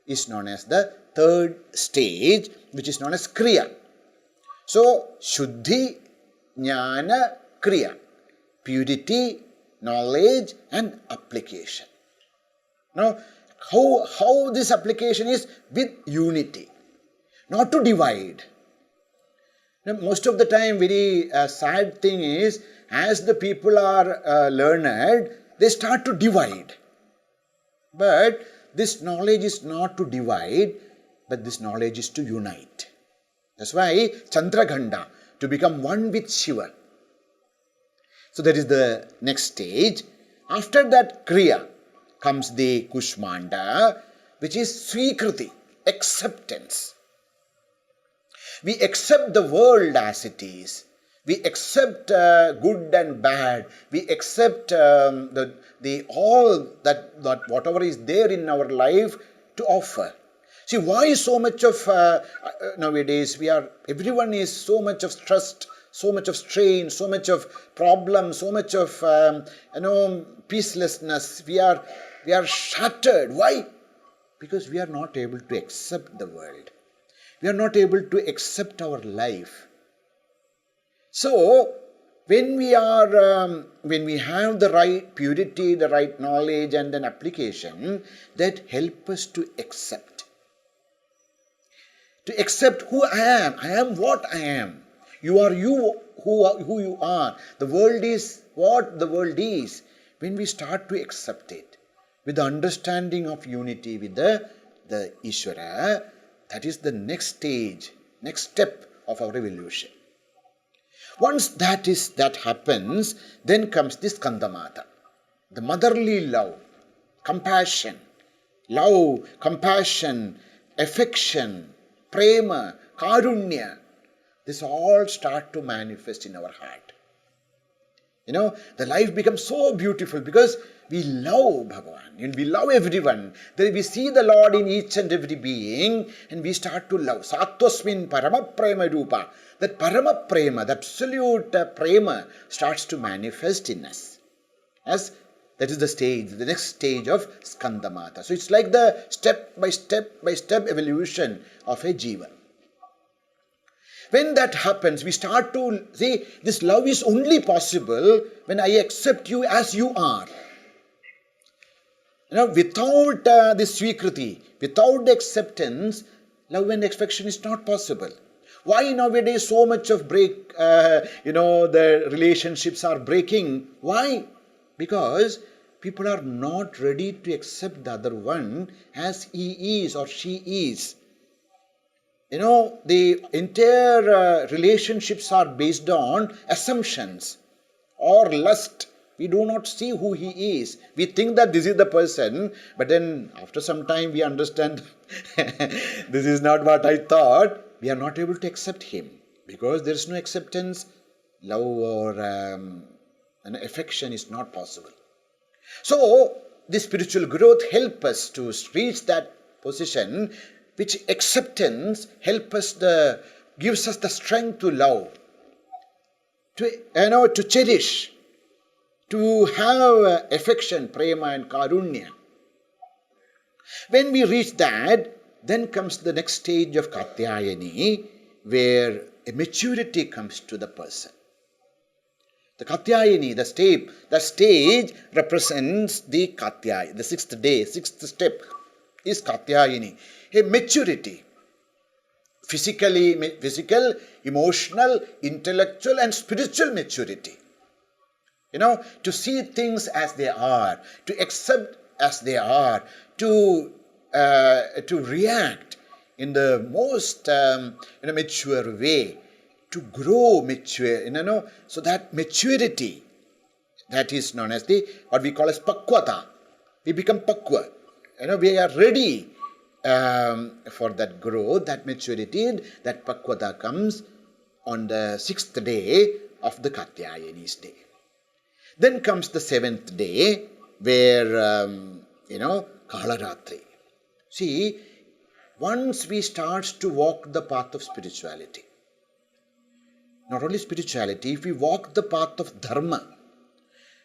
is known as the third stage, which is known as Kriya. So, Shuddhi, Jnana, Kriya. Purity, knowledge and application. Now, how this application is? With unity, not to divide. Now, most of the time, very sad thing is, as the people are learned, they start to divide. But this knowledge is not to divide, but this knowledge is to unite. That's why Chandraghanda, to become one with Shiva. So that is the next stage. After that Kriya comes the Kushmanda, which is Swikriti, acceptance. We accept the world as it is. We accept good and bad. We accept all that whatever is there in our life to offer. See, why so much of nowadays everyone is so much of stressed, so much of strain, so much of problem, so much of peacelessness. We are shattered. Why? Because we are not able to accept the world. We are not able to accept our life. So when we have the right purity, the right knowledge, and then application, that help us to accept. To accept who I am. I am what I am. You are you who you are. The world is what the world is. When we start to accept it with the understanding of unity with the Ishvara, that is the next stage, next step of our evolution. Once that happens, then comes this Skandamata, the motherly love, compassion, affection, prema, karunya. This all start to manifest in our heart. The life becomes so beautiful because we love Bhagavan and we love everyone. Then we see the Lord in each and every being and we start to love. Sattosmin parama prema rupa. That parama prema, the absolute prema starts to manifest in us. As that is the next stage of Skandamata. So it's like the step by step evolution of a jiva. When that happens, we start to see this love is only possible when I accept you as you are. Without this swikriti, without the acceptance, love and affection is not possible. Why nowadays so much of the relationships are breaking? Why? Because people are not ready to accept the other one as he is or she is. The entire relationships are based on assumptions or lust. We do not see who he is. We think that this is the person, but then after some time we understand this is not what I thought. We are not able to accept him because there is no acceptance. Love or an affection is not possible. So, the spiritual growth helps us to reach that position which acceptance gives us the strength to love, to cherish, to have affection, prema and karunya. When we reach that, then comes the next stage of Katyayani, where a maturity comes to the person. The Katyayani, the stage represents the Katyayani. The sixth step is Katyayani. A maturity. Physical, emotional, intellectual and spiritual maturity. To see things as they are, to accept as they are, to react in the most mature way, to grow mature, so that maturity, that is known as what we call as pakvata. We become pakva. We are ready for that growth, that maturity, that pakvata comes on the 6th day of the Katyayani's day. Then comes the 7th day, where, Kalaratri. See, once we start to walk the path of spirituality, not only spirituality, if we walk the path of Dharma,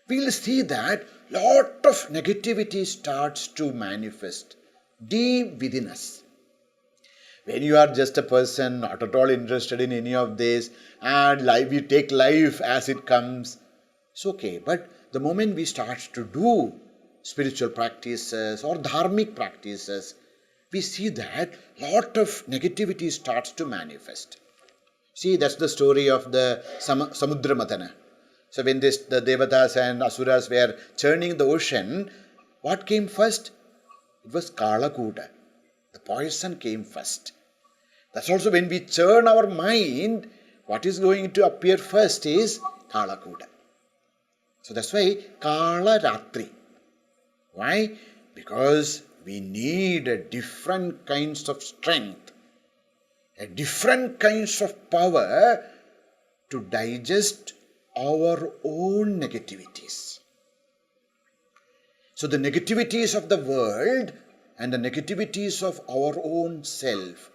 we will see that lot of negativity starts to manifest deep within us. When you are just a person not at all interested in any of this and you take life as it comes, it's okay. But the moment we start to do spiritual practices or dharmic practices, we see that lot of negativity starts to manifest. See, that's the story of the Samudra Mathana. So when the Devatas and Asuras were churning the ocean, what came first? It was Kalakuta. The poison came first. That's also when we churn our mind, what is going to appear first is Kalakuta. So that's why Kalaratri. Why? Because we need different kinds of strength, different kinds of power to digest our own negativities. So the negativities of the world and the negativities of our own self,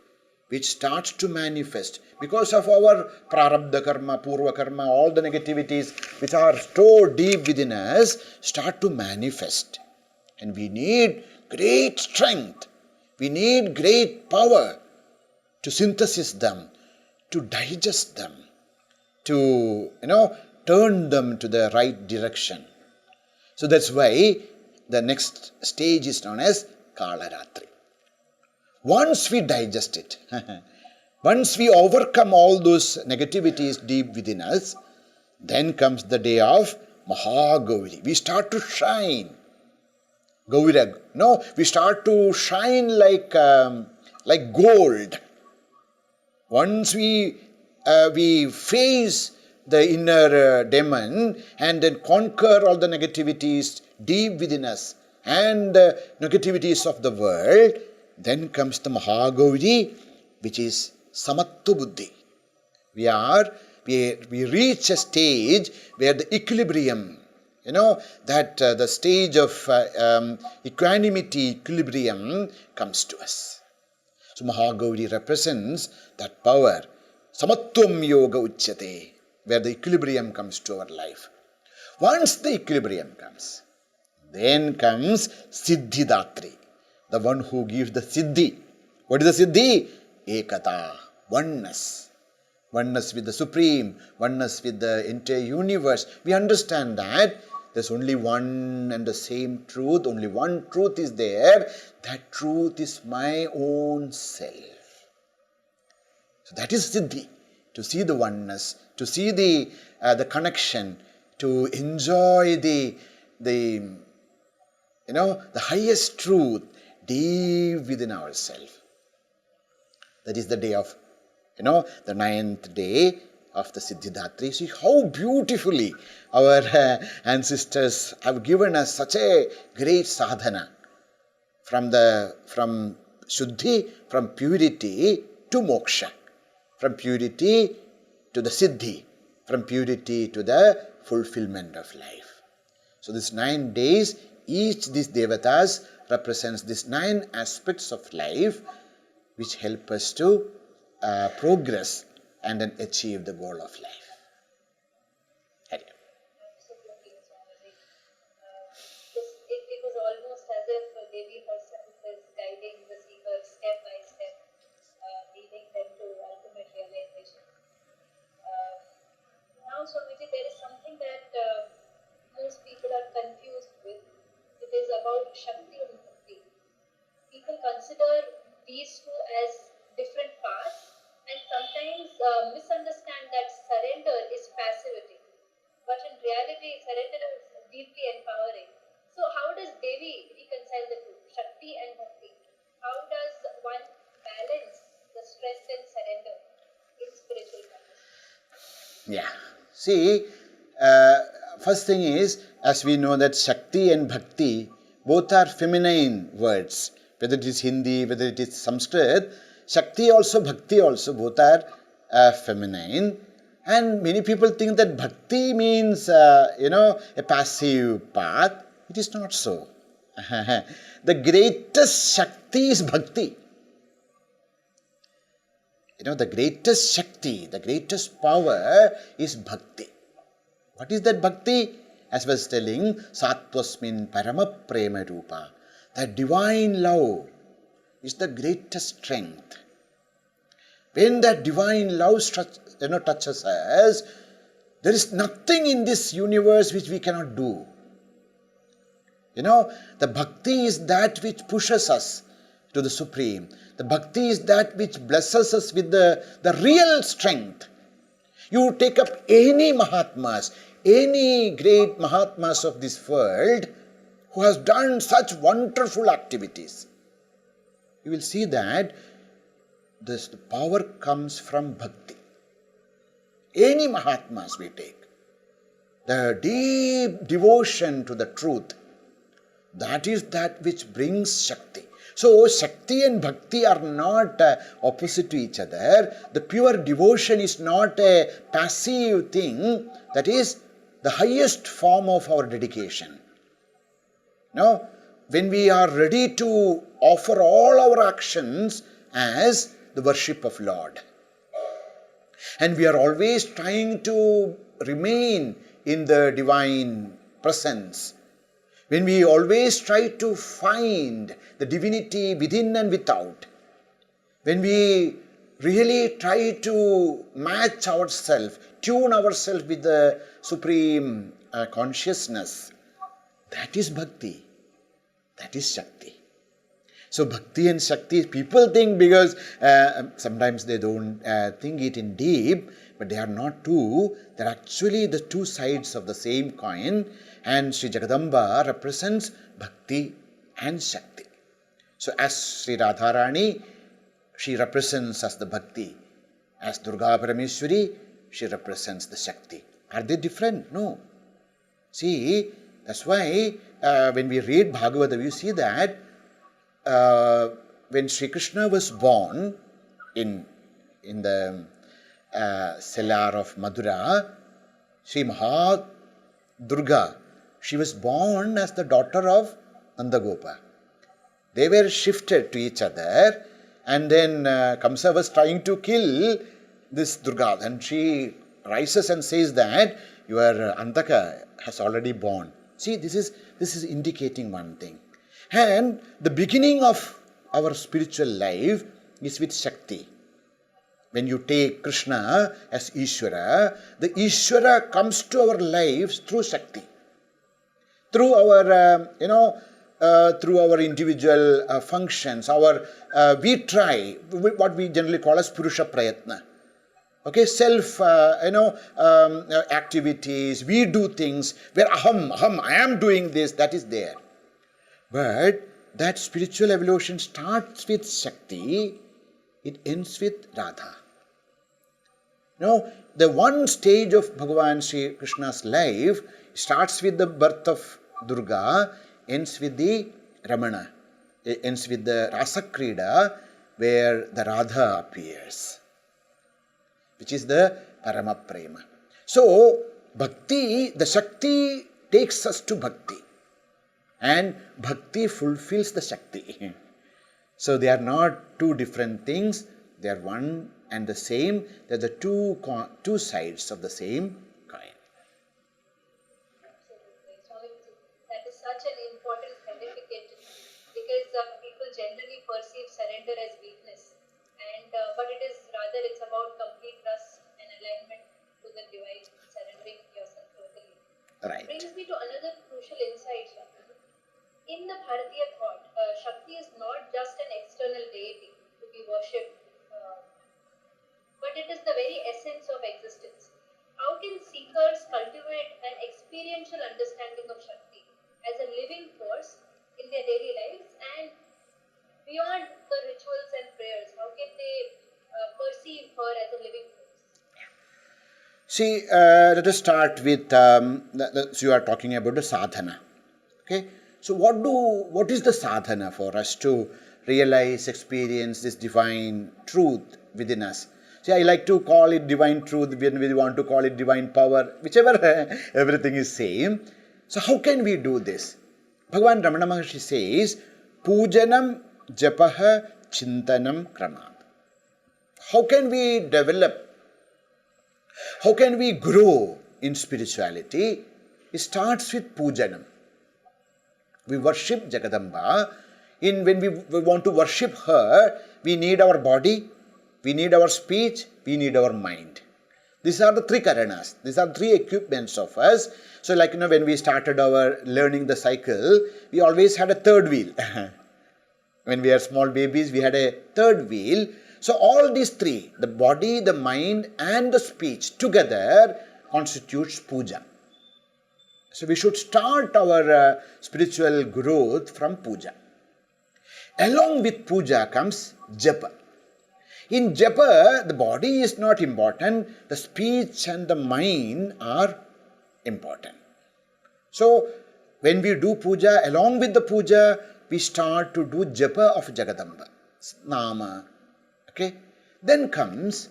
which starts to manifest because of our prarabdha karma, purva karma, all the negativities which are stored deep within us start to manifest. And we need great strength, we need great power to synthesize them, to digest them, to turn them to the right direction. So that's why the next stage is known as Kalaratri. Once we digest it, once we overcome all those negativities deep within us, then comes the day of Mahagauri. We start to shine. Gaurag. No, we start to shine like gold. Once we face the inner demon and then conquer all the negativities deep within us and negativities of the world, then comes the Mahagauri, which is Samattu Buddhi. We we reach a stage where the equilibrium, that the stage of equanimity, equilibrium comes to us. So Mahagauri represents that power. Samatvam yoga uchyate, where the equilibrium comes to our life. Once the equilibrium comes, then comes Siddhidatri, the one who gives the Siddhi. What is the Siddhi? Ekata, oneness. Oneness with the Supreme, oneness with the entire universe. We understand that there's only one and the same truth, only one truth is there. That truth is my own self. So that is Siddhi, to see the oneness, to see the connection, to enjoy the highest truth deep within ourselves. That is the day of, the 9th day of the Siddhidatri. See how beautifully our ancestors have given us such a great sadhana. From Shuddhi, from purity to moksha, from purity to the Siddhi, from purity to the fulfillment of life. So these 9 days, each these devatas represents these 9 aspects of life which help us to progress and then achieve the goal of life. Absolutely, Swamiji. It was almost as if Devi herself is guiding the seeker step by step, leading them to ultimate realization. Now, Swamiji, there is something that most people are confused with. It is about Shakti and Bhakti. People consider these two as different paths and sometimes misunderstand that surrender is passivity. But in reality, surrender is deeply empowering. So, how does Devi reconcile the two, Shakti and Bhakti? How does one balance the strength and surrender in spiritual practice? Yeah. See, first thing is, as we know that Shakti and Bhakti both are feminine words, whether it is Hindi, whether it is Sanskrit. Shakti also, Bhakti also, both are feminine. And many people think that Bhakti means, a passive path. It is not so. The greatest Shakti is Bhakti. The greatest Shakti, the greatest power is Bhakti. What is that Bhakti? As I was telling, Sattvasmin Parama Prema Rupa. That divine love is the greatest strength. When that divine love touches us, there is nothing in this universe which we cannot do. The Bhakti is that which pushes us to the Supreme. The Bhakti is that which blesses us with the real strength. You take up any Mahatmas, any great Mahatmas of this world who has done such wonderful activities, you will see that the power comes from Bhakti. Any Mahatmas we take, the deep devotion to the truth, that is that which brings Shakti. So, Shakti and Bhakti are not opposite to each other. The pure devotion is not a passive thing. That is the highest form of our dedication. Now, when we are ready to offer all our actions as the worship of Lord, and we are always trying to remain in the divine presence, when we always try to find the divinity within and without, when we really try to match ourselves, tune ourselves with the supreme consciousness, that is Bhakti, that is Shakti. So Bhakti and Shakti, people think, because sometimes they don't think it in deep, but they are not two. They are actually the two sides of the same coin. And Sri Jagadamba represents Bhakti and Shakti. So as Sri Radharani, she represents as the Bhakti. As Durga Parameshwari, she represents the Shakti. Are they different? No. See, that's why when we read Bhagavata, you see that when Sri Krishna was born in the cellar of Madura, Sri Maha Durga, she was born as the daughter of Nandagopa. They were shifted to each other, and then Kamsa was trying to kill this Durga, and she rises and says that your Antaka has already born. See, this is indicating one thing. And the beginning of our spiritual life is with Shakti. When you take Krishna as Ishvara, the Ishvara comes to our lives through Shakti. Through our, through our individual functions, we try what we generally call as Purusha Prayatna. Okay, self, activities, we do things where I am doing this, that is there. But that spiritual evolution starts with Shakti, it ends with Radha. The one stage of Bhagavan Sri Krishna's life starts with the birth of Durga, ends with the Ramana, ends with the Rasa Krida, where the Radha appears, which is the Parama Prema. So, Bhakti, the Shakti takes us to Bhakti, and Bhakti fulfills the Shakti. So, they are not two different things, they are one and the same, they are the two sides of the same coin. Absolutely. That is such an important clarification, because people generally perceive surrender as weakness, and but it's about complete trust and alignment to the divine, surrendering yourself totally. Right. Brings me to another crucial insight, Swami. In the Bharatiya thought, Shakti is not just an external deity to be worshipped, but it is the very essence of existence. How can seekers cultivate an experiential understanding of Shakti as a living force in their daily lives, and beyond the rituals and prayers, how can they perceive her as a living force? See, let us start with, so you are talking about the sadhana. Okay, so what is the sadhana for us to realize, experience this divine truth within us? See, I like to call it divine truth, when we want to call it divine power, whichever, everything is same. So how can we do this? Bhagavan Ramana Maharshi says, Pujanam Japaha Chintanam Kramat. How can we develop? How can we grow in spirituality? It starts with pujanam. We worship Jagadamba. When we want to worship her, we need our body, we need our speech, we need our mind. These are the three karanas. These are three equipments of us. So like, when we started our learning the cycle, we always had a third wheel. When we are small babies, we had a third wheel. So all these three, the body, the mind and the speech together constitutes puja. So we should start our spiritual growth from puja. Along with puja comes japa. In japa, the body is not important, the speech and the mind are important. So when we do puja, along with the puja, we start to do japa of Jagadamba, Nama. Okay? Then comes,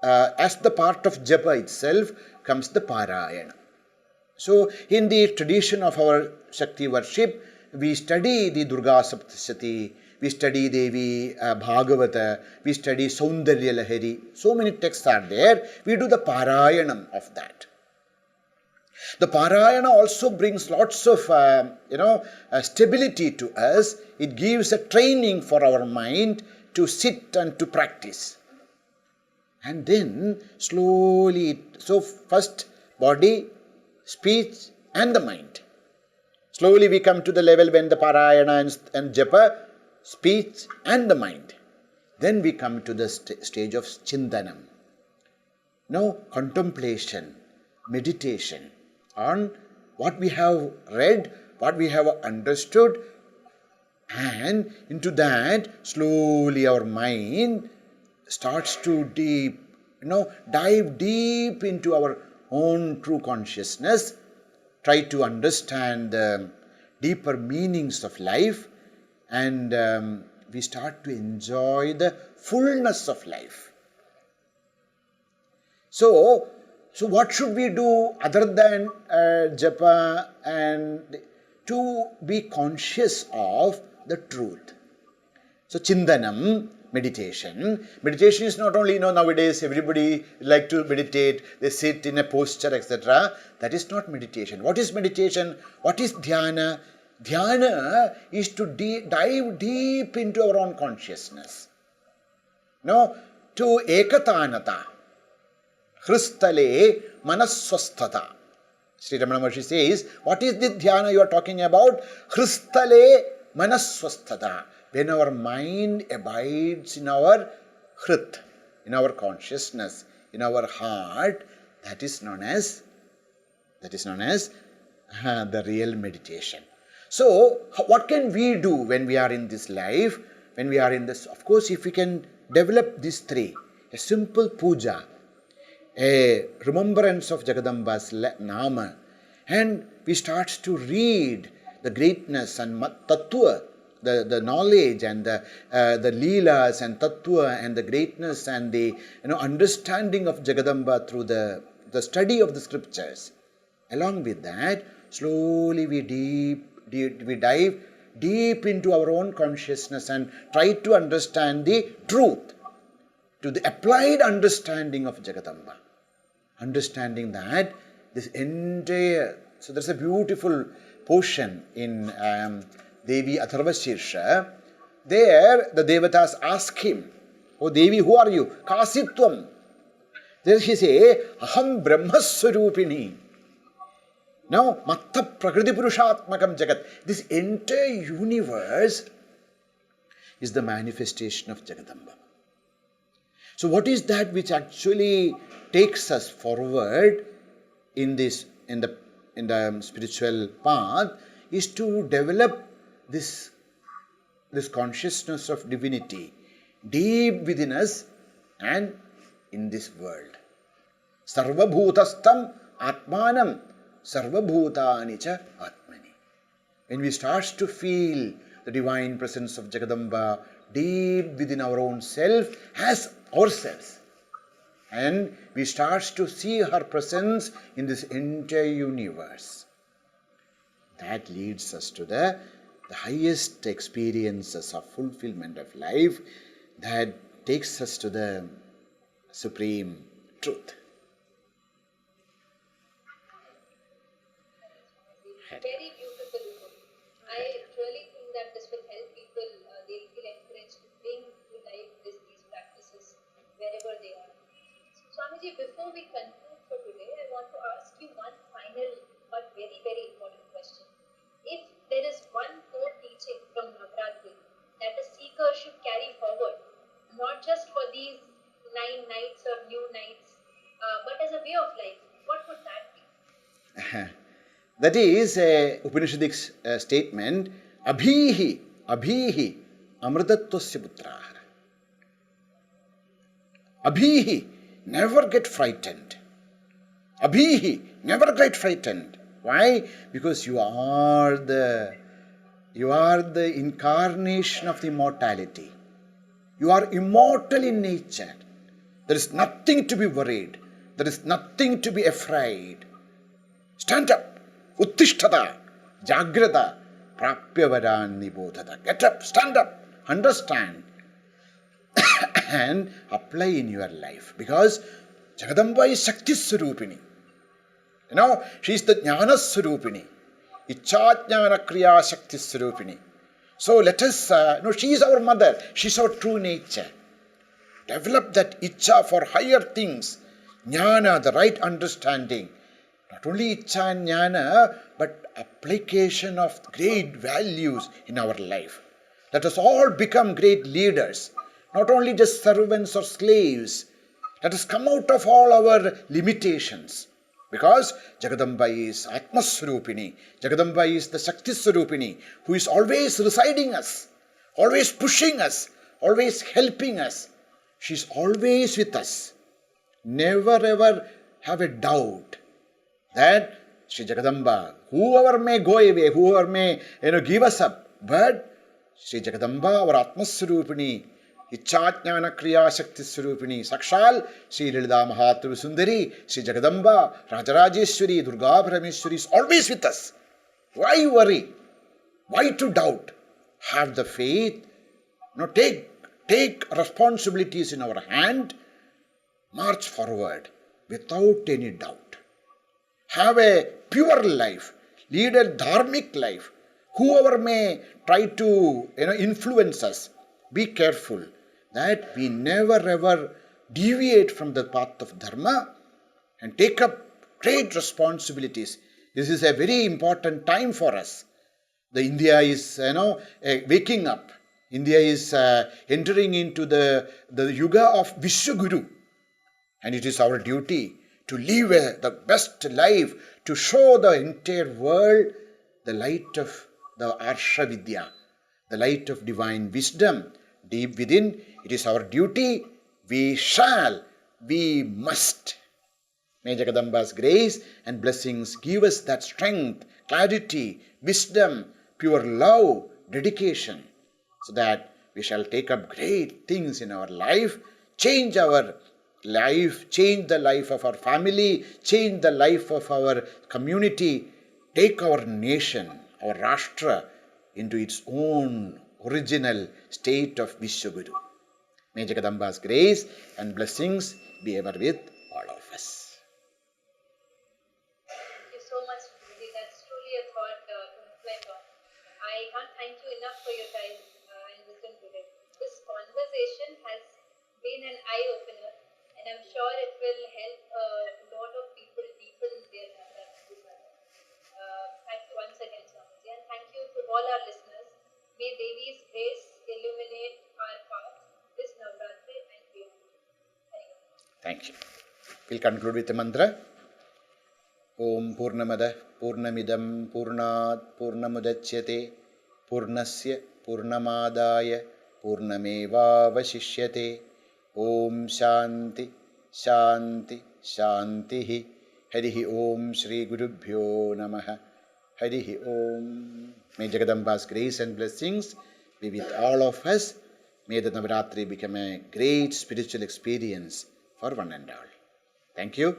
as the part of japa itself, comes the Parayana. So, in the tradition of our Shakti worship, we study the Durga Saptasati, we study Devi, Bhagavata, we study Saundarya Lahari. So many texts are there. We do the Parayanam of that. The Parayana also brings lots of, stability to us. It gives a training for our mind to sit and to practice. And then slowly, so first body, speech and the mind. Slowly we come to the level when the Parayana and Japa, speech and the mind. Then we come to the stage of Chintanam. Contemplation, meditation on what we have read, what we have understood, and into that slowly our mind starts to dive deep into our own true consciousness, try to understand the deeper meanings of life, and we start to enjoy the fullness of life. So what should we do other than japa and to be conscious of the truth? So chindanam, meditation. Meditation is not only, nowadays everybody like to meditate, they sit in a posture, etc. That is not meditation. What is meditation? What is dhyana? Dhyana is to dive deep into our own consciousness. To ekatanata, hristale manaswasthata. Sri Ramana Maharshi says, what is the dhyana you are talking about? Hristale manaswasthata. When our mind abides in our hrit, in our consciousness, in our heart, that is known as the real meditation. So, what can we do when we are in this life? When we are in this, of course, if we can develop these three, a simple puja, a remembrance of Jagadamba's Nama, and we start to read the greatness and tattva, the knowledge and the leelas and tattva and the greatness and the understanding of Jagadamba through the study of the scriptures. Along with that, slowly we dive deep into our own consciousness and try to understand the truth, to the applied understanding of Jagadamba. Understanding that this entire, so there's a beautiful portion in Devi Atharva Shirsha. There the Devatas ask him, "Oh Devi, who are you? Kasitvam." There he say, "Aham Brahmaswarupini." Now, Matta Prakriti Purushatmakam Jagat. This entire universe is the manifestation of Jagadamba. So what is that which actually takes us forward in the spiritual path is to develop this consciousness of divinity deep within us and in this world. Sarva bhutastam atmanam sarva bhutani cha atmani. When we start to feel the divine presence of Jagadamba deep within our own self as ourselves, and we start to see her presence in this entire universe, that leads us to the highest experiences of fulfillment of life, that takes us to the supreme truth. Very beautifully put. I really think that this will help people. They'll feel encouraged to bring to life these practices wherever they are. So, Swamiji, before we conclude for today, I want to ask you one final but very, very important question. If there is one core teaching from Navaratri that a seeker should carry forward, not just for these 9 nights or new nights, but as a way of life, what would that be? That is a Upanishadic statement, Abhihi amritatvasya putraha. Abhihi, never get frightened. Abhihi, never get frightened. Why? Because you are the incarnation of the immortality. You are immortal in nature. There is nothing to be worried. There is nothing to be afraid. Stand up. Uttishtata, Jagrata, Prapyavaran Nibodhata. Get up, stand up, understand, and apply in your life. Because Jagadamba is Shakti Swarupini. She is the Jnana Swarupini. Icha Jnana Kriya Shakti Swarupini. So let us, she is our mother. She is our true nature. Develop that Icha for higher things. Jnana, the right understanding. Not only Icha and Jnana, but application of great values in our life. Let us all become great leaders, not only just servants or slaves. Let us come out of all our limitations. Because Jagadamba is Atma Swarupini. Jagadamba is the Shakti Swarupini, who is always residing us, always pushing us, always helping us. She is always with us. Never ever have a doubt that Sri Jagadamba, whoever may go away, whoever may give us up, but Sri Jagadamba, our Atma Swarupini, Ichajnana Kriya Shakti Swarupini Sakshal Sri Lilita Mahatru Sundari, Sri Jagadamba, Rajarajeshwari, Durga Parameshwari is always with us. Why worry? Why to doubt? Have the faith. Now take responsibilities in our hand. March forward without any doubt. Have a pure life. Lead a dharmic life. Whoever may try to influence us, be careful that we never ever deviate from the path of Dharma and take up great responsibilities. This is a very important time for us. The India is waking up. India is entering into the yuga of Vishwaguru. And it is our duty to live the best life, to show the entire world the light of the Arsha Vidya, the light of divine wisdom deep within. It is our duty. We must. May Jagadamba's grace and blessings give us that strength, clarity, wisdom, pure love, dedication, so that we shall take up great things in our life, change our life, change the life of our family, change the life of our community, take our nation, our Rashtra, into its own original state of Vishwaguru. May Jagadamba's grace and blessings be ever with all of us. Thank you so much, Devi. That's truly a thought to reflect on. I can't thank you enough for your time and wisdom today. This conversation has been an eye-opener, and I'm sure it will help a lot of people deepen their Navaratri sadhana. Thank you once again, Swamiji, and thank you to all our listeners. May Devi's grace illuminate our path this Navaratri and beyond. Thank you. We'll conclude with the mantra. Om Purnamada Purnamidam Purnat Purnamudachyate Purnasya Purnamadaya Purnameva Vasishyate. Om Shanti Shanti Shantihi. Harihi Om Shri Gurubhyo Namaha. Harihi Om. May Jagadamba's grace and blessings be with all of us. May the Navaratri become a great spiritual experience for one and all. Thank you.